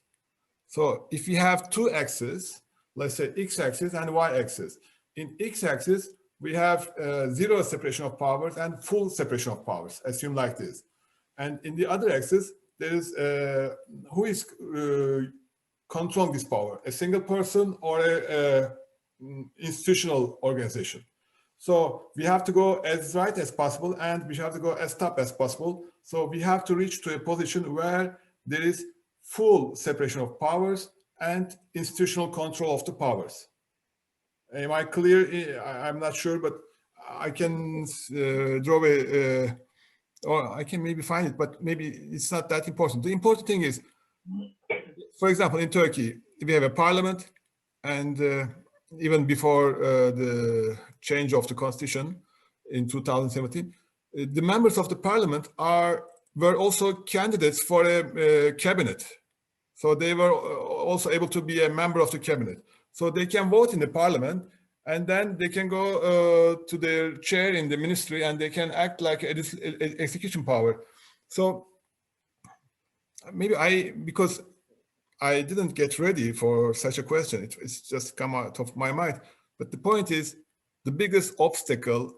So if we have two axes, let's say x-axis and y-axis. In x-axis, we have zero separation of powers and full separation of powers, assume like this. And in the other axis, there is who is controlling this power, a single person or a institutional organization. So we have to go as right as possible, and we have to go as top as possible. So we have to reach to a position where there is full separation of powers and institutional control of the powers. Am I clear? I'm not sure, but I can draw a or I can maybe find it, but maybe it's not that important. The important thing is, for example, in Turkey, we have a parliament, and even before the change of the constitution in 2017, the members of the parliament were also candidates for a cabinet. So they were also able to be a member of the cabinet. So they can vote in the parliament, and then they can go to their chair in the ministry, and they can act like an execution power. So maybe because I didn't get ready for such a question, it's just come out of my mind. But the point is, the biggest obstacle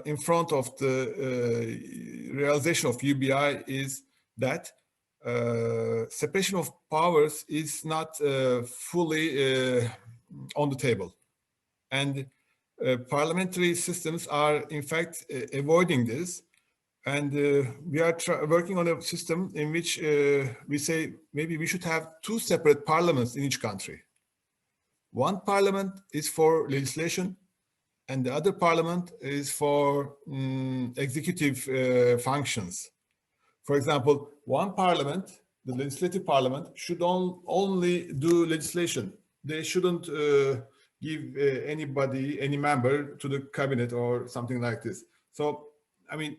in front of the realization of UBI is that separation of powers is not fully on the table. And parliamentary systems are, in fact, avoiding this. And we are working on a system in which we say maybe we should have two separate parliaments in each country. One parliament is for legislation, and the other parliament is for executive functions. For example, one parliament, the legislative parliament, should only do legislation. They shouldn't give any member to the cabinet or something like this. So, I mean,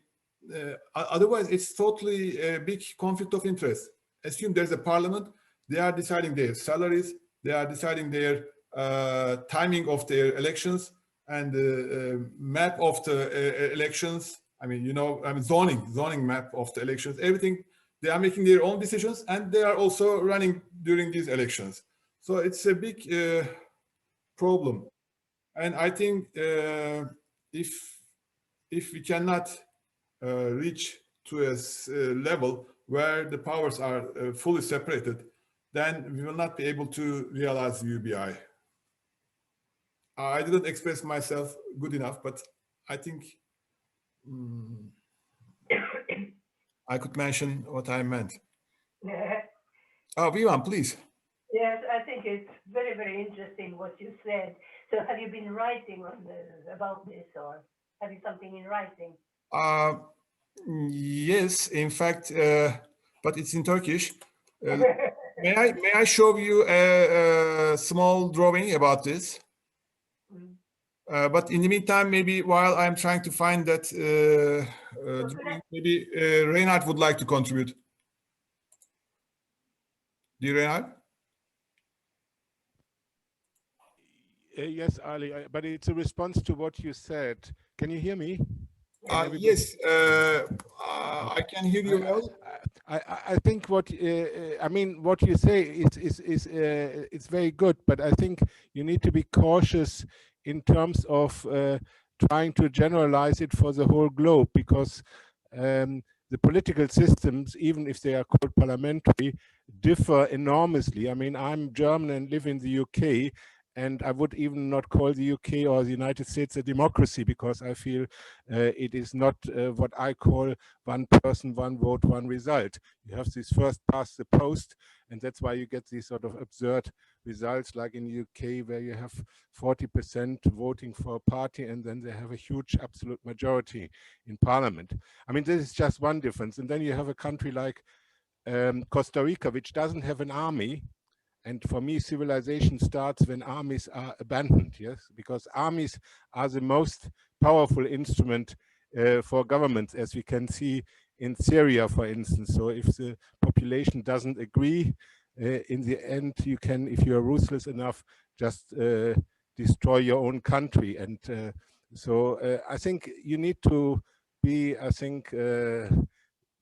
otherwise it's totally a big conflict of interest. Assume there's a parliament, they are deciding their salaries, they are deciding their timing of their elections and the map of the elections. I mean, you know, I mean, zoning map of the elections, everything. They are making their own decisions and they are also running during these elections. So it's a big problem. And I think if we cannot reach to a level where the powers are fully separated, then we will not be able to realize UBI. I didn't express myself good enough, but I think I could mention what I meant. Oh, Vivan, please. Yes, I think it's very, very interesting what you said. So have you been writing on about this, or have you something in writing? Yes, in fact, but it's in Turkish. May I show you a small drawing about this? But in the meantime, maybe while I'm trying to find that, maybe Reinhard would like to contribute. Do you, Reinhard? Yes, Ali, but it's a response to what you said. Can you hear me? Yes, I can hear you well. I think what I mean, what you say is it's very good, but I think you need to be cautious in terms of trying to generalize it for the whole globe, because the political systems, even if they are called parliamentary, differ enormously. I mean, I'm German and live in the UK, and I would even not call the UK or the United States a democracy, because I feel it is not what I call one person, one vote, one result. You have this first past the post, and that's why you get these sort of absurd results, like in the UK, where you have 40% voting for a party, and then they have a huge absolute majority in parliament. I mean, this is just one difference. And then you have a country like Costa Rica, which doesn't have an army. And for me, civilization starts when armies are abandoned, yes? Because armies are the most powerful instrument for governments, as we can see in Syria, for instance. So if the population doesn't agree, in the end, you can, if you're ruthless enough, just destroy your own country. And so I think you need to be, I think,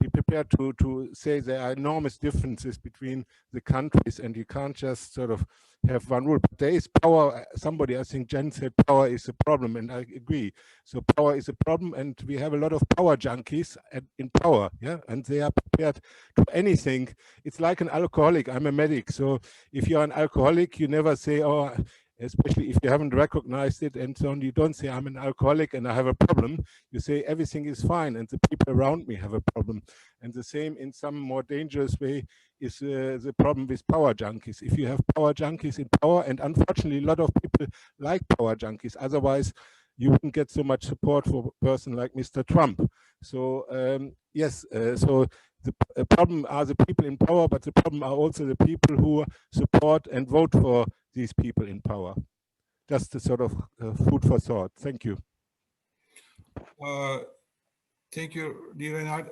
be prepared to say there are enormous differences between the countries, and you can't just sort of have one rule. But there is power. Somebody, I think Jen said, power is a problem, and I agree. So power is a problem, and we have a lot of power junkies in power, yeah, and they are prepared to anything. It's like an alcoholic. I'm a medic, so if you're an alcoholic, you never say, oh, especially if you haven't recognized it and so on, you don't say I'm an alcoholic and I have a problem. You say everything is fine and the people around me have a problem. And the same, in some more dangerous way, is the problem with power junkies. If you have power junkies in power, and unfortunately a lot of people like power junkies, otherwise you wouldn't get so much support for a person like Mr. Trump. So yes, so the problem are the people in power, but the problem are also the people who support and vote for these people in power. Just a sort of food for thought. Thank you. Thank you, dear Reinhard.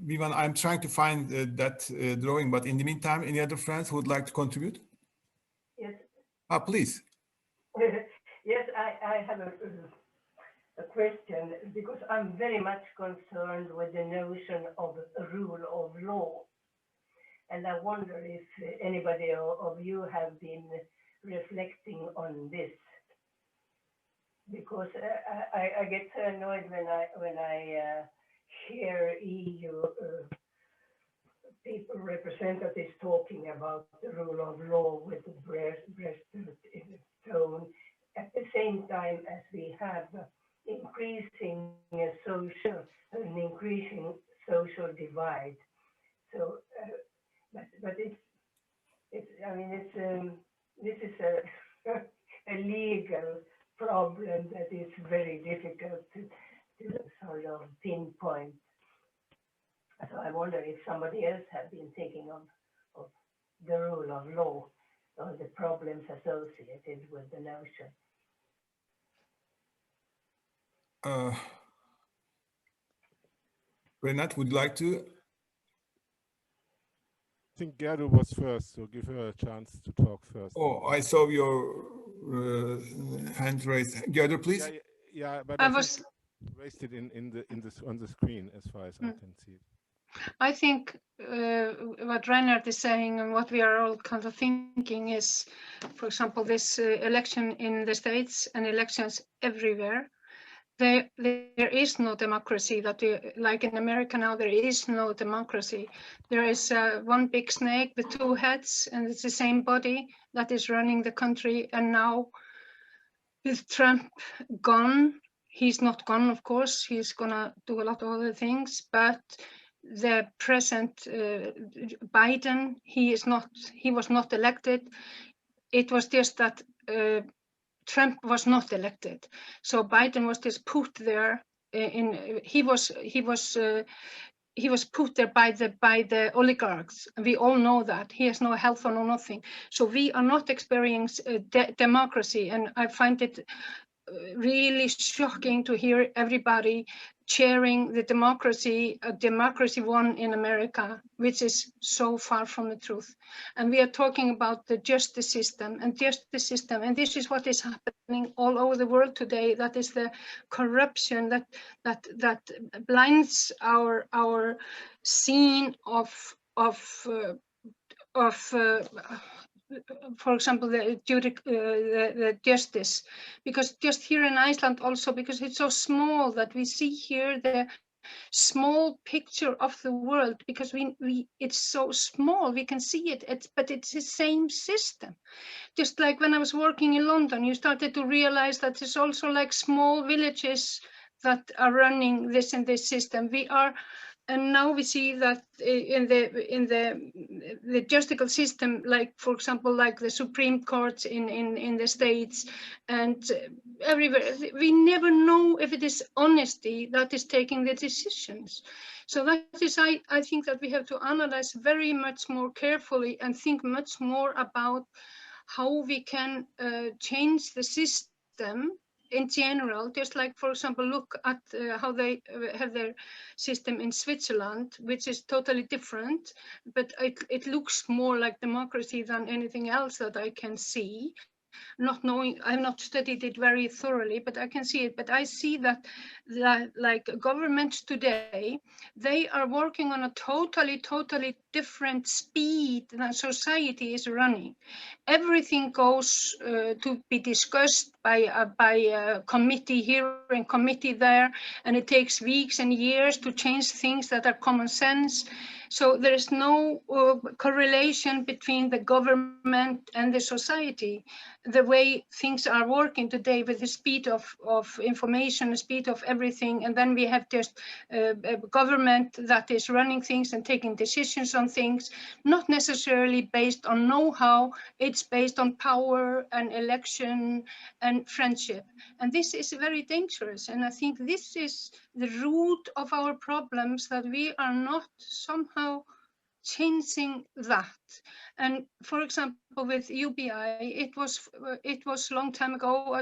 Vivan, I'm trying to find that drawing, but in the meantime, any other friends who would like to contribute? Yes. Please. Yes, I have a question, because I'm very much concerned with the notion of a rule of law. And I wonder if anybody of you have been reflecting on this, because I get so annoyed when I hear EU people, representatives talking about the rule of law with the breast in the tone, at the same time as we have increasing social divide. So, but this is a legal problem that is very difficult to sort of pinpoint. So I wonder if somebody else has been thinking of the rule of law or the problems associated with the notion. Renat would like to? I think Gerdu was first, so give her a chance to talk first. Oh, I saw your hand raised. Gerdu, please. Yeah, but I was raised it on the screen as far as I can see it. I think what Reinhard is saying and what we are all kind of thinking is, for example, this election in the States and elections everywhere. There is no democracy that like in America now. There is no democracy. There is one big snake with two heads, and it's the same body that is running the country. And now, with Trump gone, he's not gone, of course. He's gonna do a lot of other things, but the present Biden, he was not elected. It was just that Trump was not elected, so Biden was just put there. He was put there by the oligarchs. We all know that he has no health or no nothing. So we are not experiencing democracy, and I find it really shocking to hear everybody cheering the democracy, a democracy won in America, which is so far from the truth. And we are talking about the justice system, and this is what is happening all over the world today. That is the corruption that blinds our scene of for example, the justice, because just here in Iceland also, because it's so small that we see here the small picture of the world, because it's so small, we can see it, but it's the same system. Just like when I was working in London, you started to realize that there's also like small villages that are running this and this system. And now we see that in the justical system, like for example, like the Supreme Court in the States and everywhere, we never know if it is honesty that is taking the decisions. So that is, I think that we have to analyze very much more carefully and think much more about how we can change the system in general, just like, for example, look at how they have their system in Switzerland, which is totally different, but it looks more like democracy than anything else that I can see. Not knowing, I've not studied it very thoroughly, but I can see it. But I see that like governments today, they are working on a totally different speed than society is running. Everything goes to be discussed by a committee here and committee there, and it takes weeks and years to change things that are common sense. So there is no correlation between the government and the society. The way things are working today with the speed of information, the speed of everything, and then we have just a government that is running things and taking decisions on things, not necessarily based on know-how, it's based on power and election and friendship. And this is very dangerous. And I think this is the root of our problems, that we are not somehow changing that. And for example, with UBI, it was a long time ago.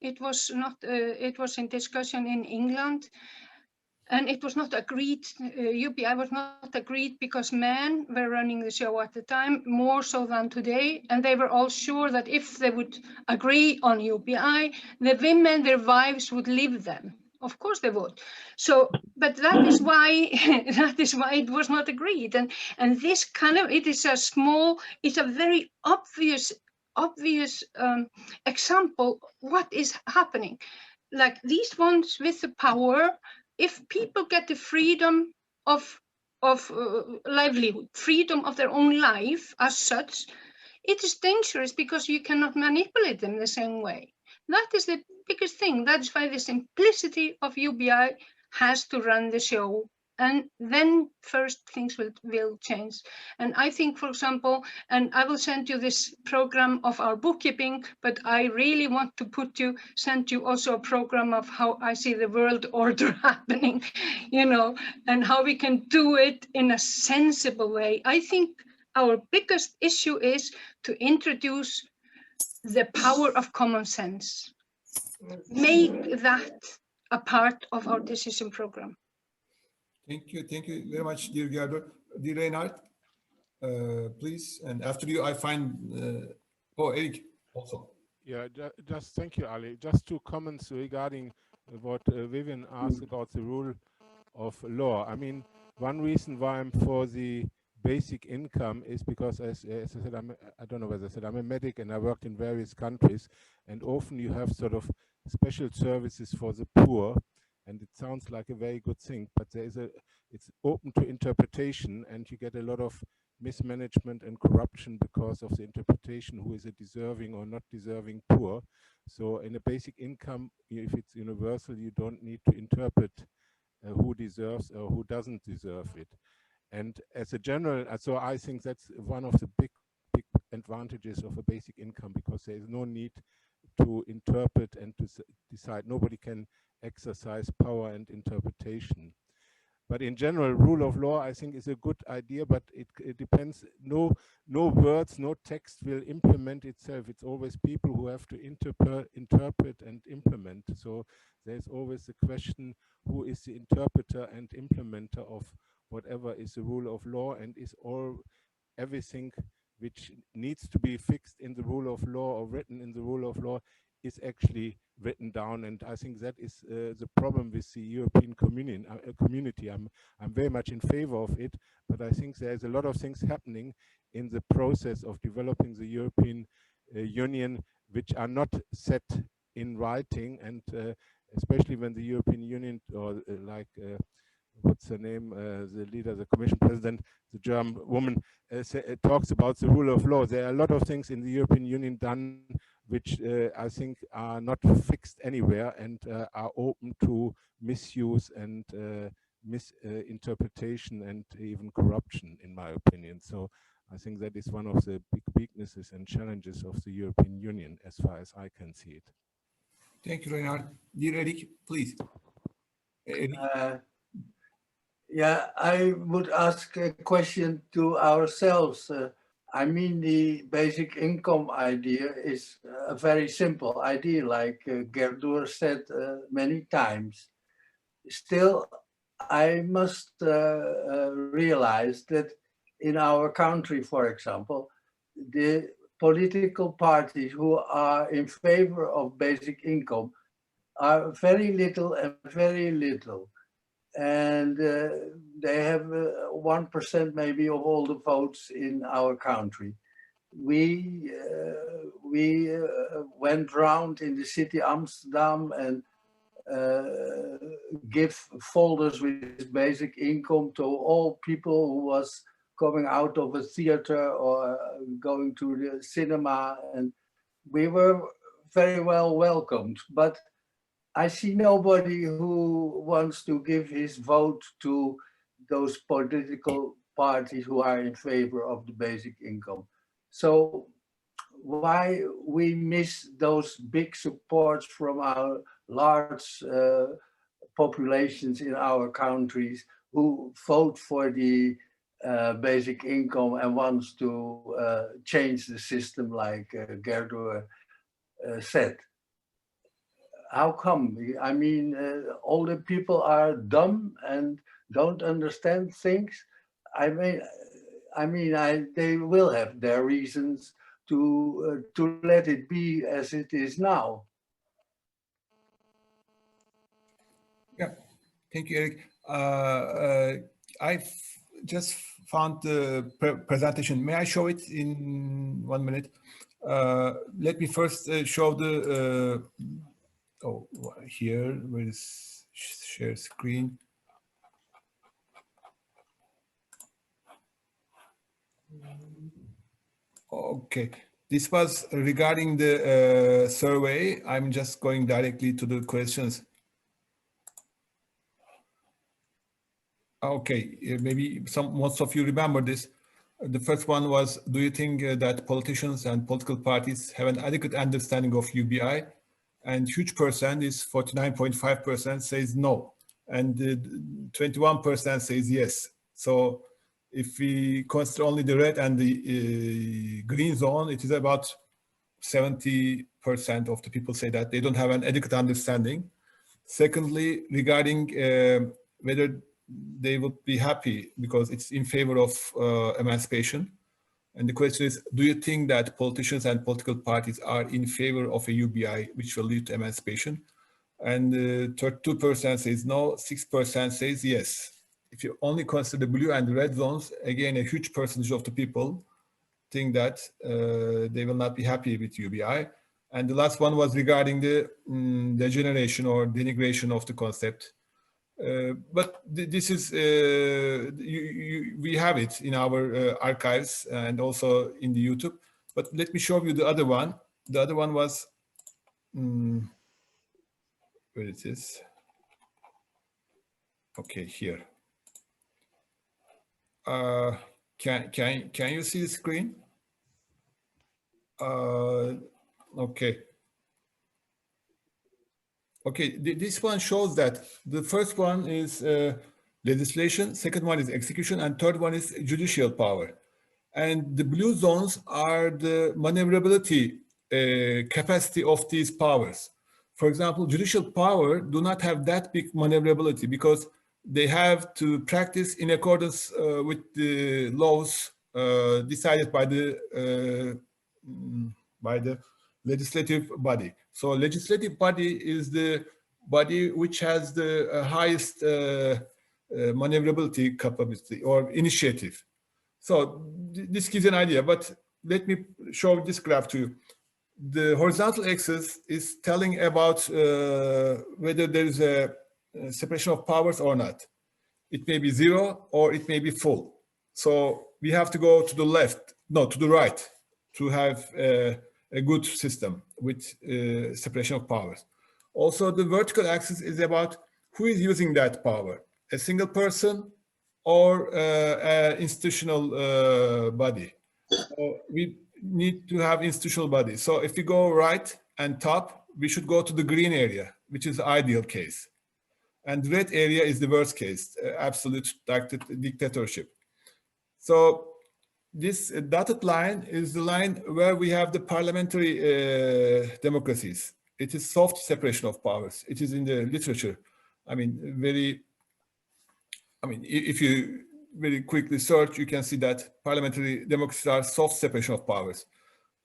It was not. It was in discussion in England, and it was not agreed. UBI was not agreed because men were running the show at the time, more so than today, and they were all sure that if they would agree on UBI, the women, their wives, would leave them. Of course they would. So, but that is why it was not agreed. And this kind of, it is a very obvious example what is happening. Like these ones with the power, if people get the freedom of of livelihood, freedom of their own life as such, it is dangerous because you cannot manipulate them the same way. That is the biggest thing. That's why the simplicity of UBI has to run the show. And then first things will change. And I think, for example, and I will send you this program of our bookkeeping, but I really want to send you also a program of how I see the world order happening, you know, and how we can do it in a sensible way. I think our biggest issue is to introduce the power of common sense. Make that a part of our decision program. Thank you very much, dear Gerda. Dear Reinhard, please, and after you, I find, Eric also. Yeah, just thank you, Ali. Just 2 comments regarding what Vivian asked about the rule of law. I mean, one reason why I'm for the basic income is because, as I said, I don't know whether I said, I'm a medic and I worked in various countries, and often you have sort of special services for the poor, and it sounds like a very good thing, but it's open to interpretation, and you get a lot of mismanagement and corruption because of the interpretation who is a deserving or not deserving poor. So in a basic income, if it's universal, you don't need to interpret who deserves or who doesn't deserve it. And as a general, so I think that's one of the big advantages of a basic income, because there is no need to interpret and to decide. Nobody can exercise power and interpretation. But in general, rule of law, I think, is a good idea, but it depends. No words, no text will implement itself. It's always people who have to interpret and implement. So there's always the question, who is the interpreter and implementer of whatever is the rule of law, and is everything which needs to be fixed in the rule of law or written in the rule of law is actually written down. And I think that is the problem with the European community. I'm very much in favor of it, but I think there's a lot of things happening in the process of developing the European Union which are not set in writing, and especially when the European Union, or what's her name, the leader, the Commission President, the German woman, talks about the rule of law. There are a lot of things in the European Union done which I think are not fixed anywhere, and are open to misuse and misinterpretation and even corruption, in my opinion. So I think that is one of the big weaknesses and challenges of the European Union, as far as I can see it. Thank you, Reinhard. Dear Eric, please. Eric? Yeah, I would ask a question to ourselves. I mean, the basic income idea is a very simple idea, like Gerdur said many times. Still, I must realize that in our country, for example, the political parties who are in favor of basic income are very little and very little. And they have 1% maybe of all the votes in our country. We went round in the city Amsterdam and give folders with basic income to all people who was coming out of a theater or going to the cinema, and we were very well welcomed. But I see nobody who wants to give his vote to those political parties who are in favor of the basic income. So why we miss those big supports from our large populations in our countries who vote for the basic income and wants to change the system, like Gerdur said. How come? I mean, all the people are dumb and don't understand things. I mean, they will have their reasons to let it be as it is now. Yeah, thank you, Eric. I've just found the presentation. May I show it in 1 minute? Let me first show the, here, where is share screen? Okay, this was regarding the survey. I'm just going directly to the questions. Okay, maybe most of you remember this. The first one was, do you think that politicians and political parties have an adequate understanding of UBI? And huge percent is 49.5% says no. And 21% says yes. So if we consider only the red and the green zone, it is about 70% of the people say that they don't have an adequate understanding. Secondly, regarding whether they would be happy because it's in favor of emancipation. And the question is, do you think that politicians and political parties are in favor of a UBI which will lead to emancipation? And 32% says no, 6% says yes. If you only consider the blue and the red zones, again, a huge percentage of the people think that they will not be happy with UBI. And the last one was regarding the degeneration or denigration of the concept. But this is, we have it in our archives and also in the YouTube. But let me show you the other one. The other one was, where it is? Okay, here. Can you see the screen? Okay. Okay, this one shows that the first one is legislation, second one is execution, and third one is judicial power. And the blue zones are the maneuverability capacity of these powers. For example, judicial power do not have that big maneuverability because they have to practice in accordance with the laws decided by the legislative body. So legislative body is the body which has the highest maneuverability capability or initiative. So this gives an idea, but let me show this graph to you. The horizontal axis is telling about whether there is a separation of powers or not. It may be zero or it may be full. So we have to go to the left, no, to the right to have a good system with separation of powers. Also, the vertical axis is about who is using that power, a single person or an institutional body. So we need to have institutional body. So if we go right and top, we should go to the green area, which is the ideal case. And red area is the worst case, absolute dictatorship. So this dotted line is the line where we have the parliamentary democracies. It is soft separation of powers. It is in the literature. I mean, if you very quickly search, you can see that parliamentary democracies are soft separation of powers.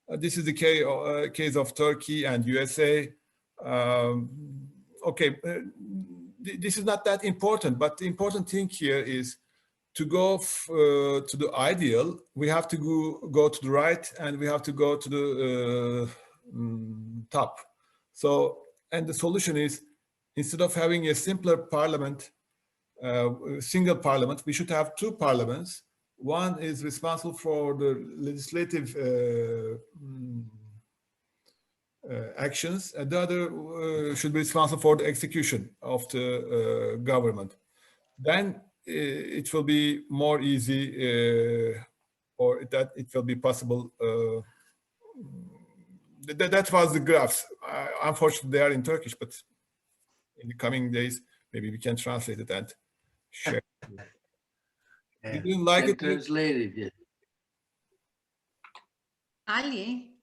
This is the case of Turkey and USA. This is not that important, but the important thing here is to go to the ideal, we have to go to the right and we have to go to the top. So, and the solution is, instead of having a simpler parliament, single parliament, we should have two parliaments. One is responsible for the legislative actions, and the other should be responsible for the execution of the government. Then it will be more easy, or that it will be possible. That was the graphs. Unfortunately, they are in Turkish, but in the coming days, maybe we can translate it and share. Yeah. You didn't like it? Translated, yeah. Ali?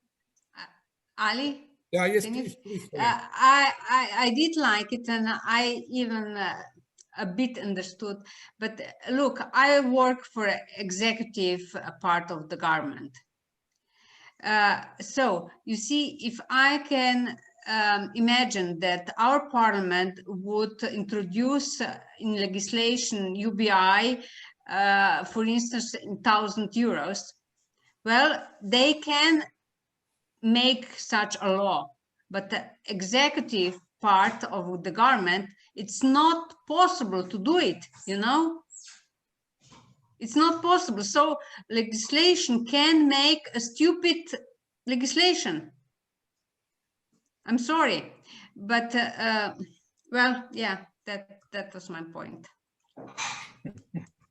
Yeah, yes, please. I did like it, and I even a bit understood. But look, I work for executive part of the government. So you see, if I can imagine that our parliament would introduce in legislation UBI, for instance, in €1,000, well, they can make such a law, but the executive part of the government, it's not possible to do it, you know? It's not possible. So legislation can make a stupid legislation. I'm sorry, but well, yeah, that was my point.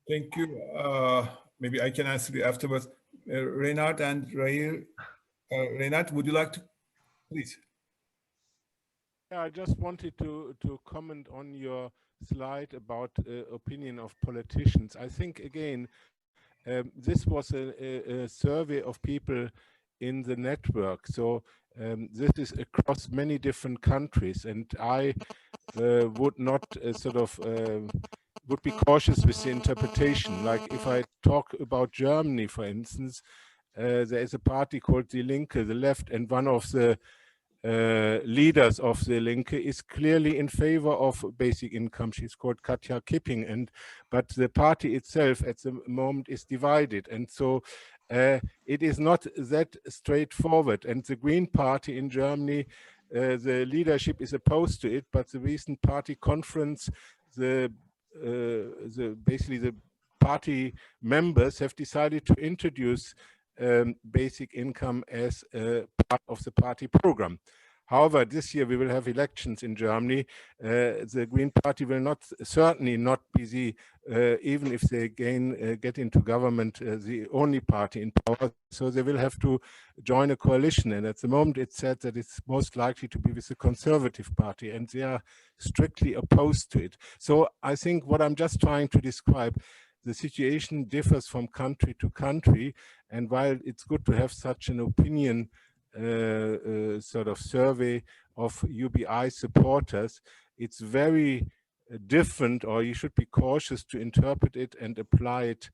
Thank you. Maybe I can answer you afterwards. Reinhard and Rahir. Reinhard, would you like to, please? Yeah, I just wanted to comment on your slide about opinion of politicians. I think, again, this was a survey of people in the network. So this is across many different countries, and I would not would be cautious with the interpretation. Like if I talk about Germany, for instance, there is a party called Die Linke, the left, and one of the leaders of the Linke is clearly in favor of basic income. She's called Katja Kipping, but the party itself at the moment is divided, and so it is not that straightforward. And the Green Party in Germany, the leadership is opposed to it, but the recent party conference, basically the party members have decided to introduce basic income as a part of the party program. However, this year we will have elections in Germany. The Green Party will certainly not be the, even if they get into government, the only party in power. So they will have to join a coalition. And at the moment it's said that it's most likely to be with the Conservative Party, and they are strictly opposed to it. So I think what I'm just trying to describe, the situation differs from country to country, and while it's good to have such an opinion sort of survey of UBI supporters, it's very different, or you should be cautious to interpret it and apply it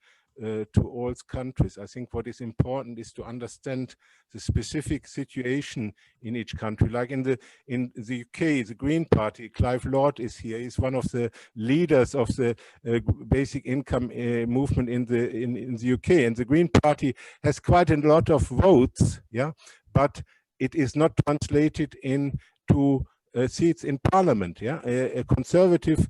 to all countries. I think what is important is to understand the specific situation in each country. Like in the UK, the Green Party, Clive Lord is here. He's one of the leaders of the basic income movement in the UK, and the Green Party has quite a lot of votes, yeah, but it is not translated into seats in parliament. Yeah, a conservative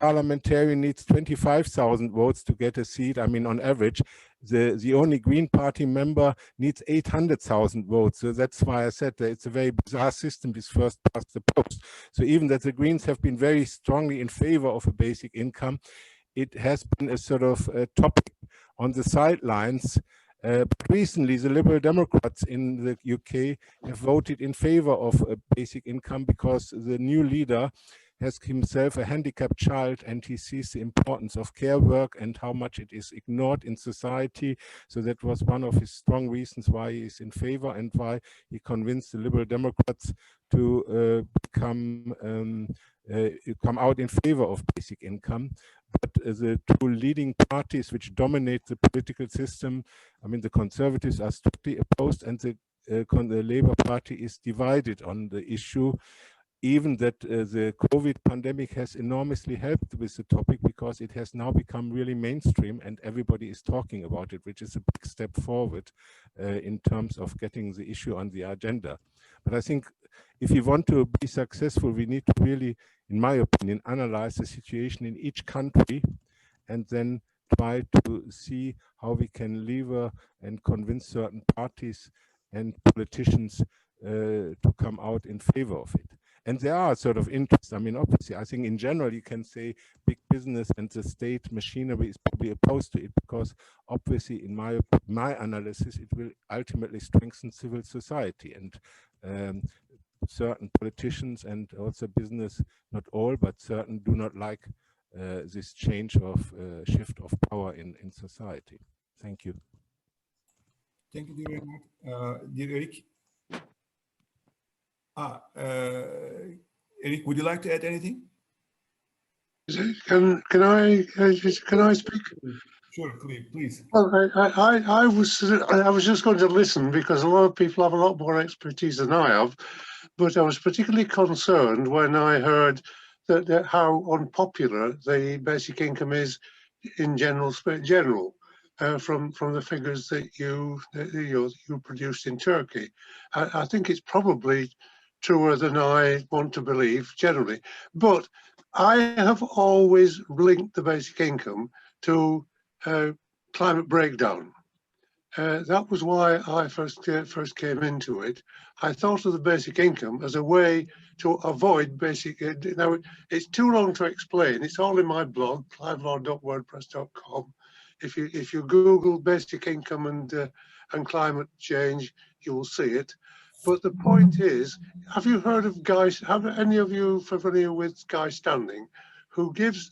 parliamentarian needs 25,000 votes to get a seat. I mean, on average, the only Green Party member needs 800,000 votes. So that's why I said that it's a very bizarre system, this first past the post. So even that the Greens have been very strongly in favor of a basic income, it has been a sort of a topic on the sidelines. But recently, the Liberal Democrats in the UK have voted in favor of a basic income because the new leader has himself a handicapped child, and he sees the importance of care work and how much it is ignored in society. So that was one of his strong reasons why he is in favor and why he convinced the Liberal Democrats to come out in favor of basic income. But the two leading parties which dominate the political system, I mean, the Conservatives are strictly opposed, and the Labour Party is divided on the issue. Even that the COVID pandemic has enormously helped with the topic, because it has now become really mainstream and everybody is talking about it, which is a big step forward in terms of getting the issue on the agenda. But I think if you want to be successful, we need to really, in my opinion, analyze the situation in each country and then try to see how we can lever and convince certain parties and politicians to come out in favor of it. And there are sort of interests. I mean, obviously, I think in general, you can say big business and the state machinery is probably opposed to it, because obviously, in my analysis, it will ultimately strengthen civil society. And certain politicians and also business, not all, but certain, do not like this change of shift of power in society. Thank you. Thank you very much. Dear Eric. Eric, would you like to add anything? Can I speak? Sure, please. Well, I was just going to listen, because a lot of people have a lot more expertise than I have, but I was particularly concerned when I heard that how unpopular the basic income is in general, from the figures that you produced in Turkey. I think it's probably truer than I want to believe generally, but I have always linked the basic income to climate breakdown. That was why I first came into it. I thought of the basic income as a way to avoid basic. Now it's too long to explain. It's all in my blog, clivelord.wordpress.com. If you Google basic income and climate change, you will see it. But the point is, have you heard of have any of you familiar with Guy Standing, who gives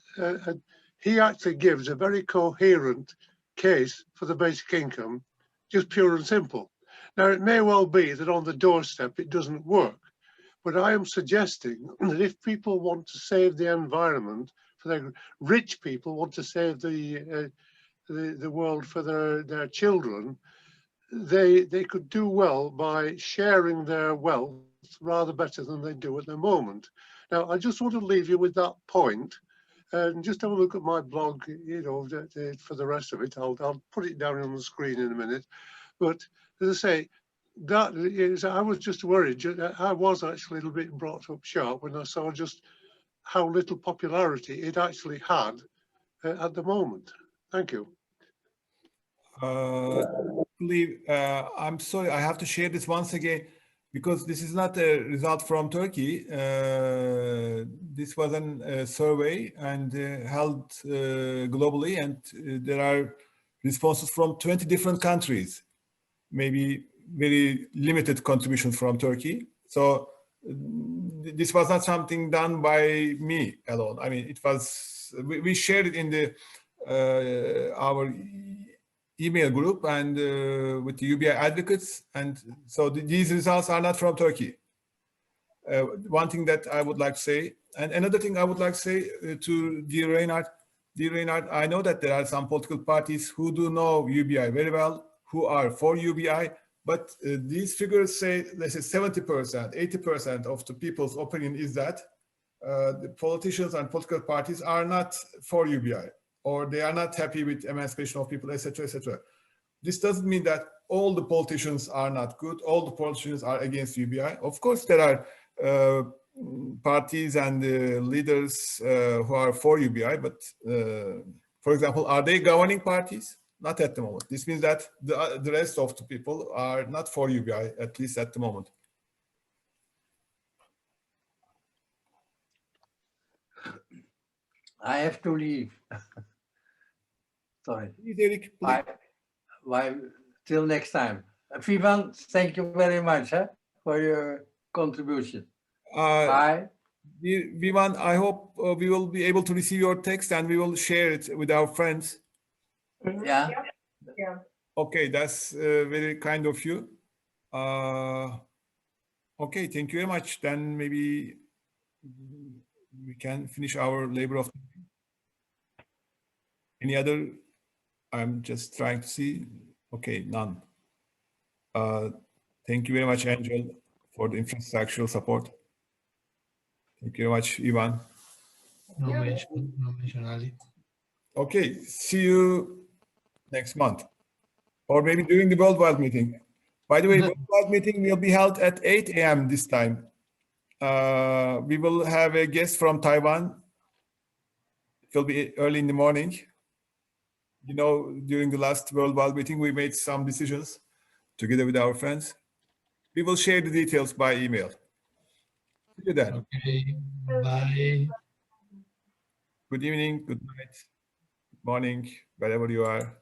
he actually gives a very coherent case for the basic income, just pure and simple. Now, it may well be that on the doorstep it doesn't work, but I am suggesting that if people want to save the environment, for their rich people want to save the world for their children, they could do well by sharing their wealth rather better than they do at the moment. Now, I just want to leave you with that point. And just have a look at my blog, you know, for the rest of it. I'll put it down on the screen in a minute. But as I say, that is, I was just worried. I was actually a little bit brought up sharp when I saw just how little popularity it actually had at the moment. Thank you. I'm sorry, I have to share this once again, because this is not a result from Turkey. This was a survey and held globally, and there are responses from 20 different countries, maybe very limited contributions from Turkey. So this was not something done by me alone. I mean, it was, we shared it in the our email group and with the UBI advocates, and so these results are not from Turkey. One thing that I would like to say, and another thing I would like to say to dear Reinhard, I know that there are some political parties who do know UBI very well, who are for UBI, but these figures say, let's say 70%, 80% of the people's opinion is that the politicians and political parties are not for UBI, or they are not happy with emancipation of people, etc., etc. This doesn't mean that all the politicians are not good, all the politicians are against UBI. Of course, there are parties and leaders who are for UBI, but for example, are they governing parties? Not at the moment. This means that the rest of the people are not for UBI, at least at the moment. I have to leave. Sorry. Please, Eric, please. Bye. Till next time. Vivan, thank you very much for your contribution. Bye. Vivan, I hope we will be able to receive your text and we will share it with our friends. Yeah. Yeah. Okay, that's very kind of you. Okay, thank you very much. Then maybe we can finish our labor of. Any other? I'm just trying to see. Okay, none. Thank you very much, Angel, for the infrastructural support. Thank you very much, Ivan. No mention, Ali. Okay, see you next month, or maybe during the worldwide meeting. By the way, worldwide meeting will be held at 8 a.m. this time. We will have a guest from Taiwan. It will be early in the morning. You know, during the last worldwide meeting, we made some decisions together with our friends. We will share the details by email. See you then. Okay, bye. Good evening, good night, good morning, wherever you are.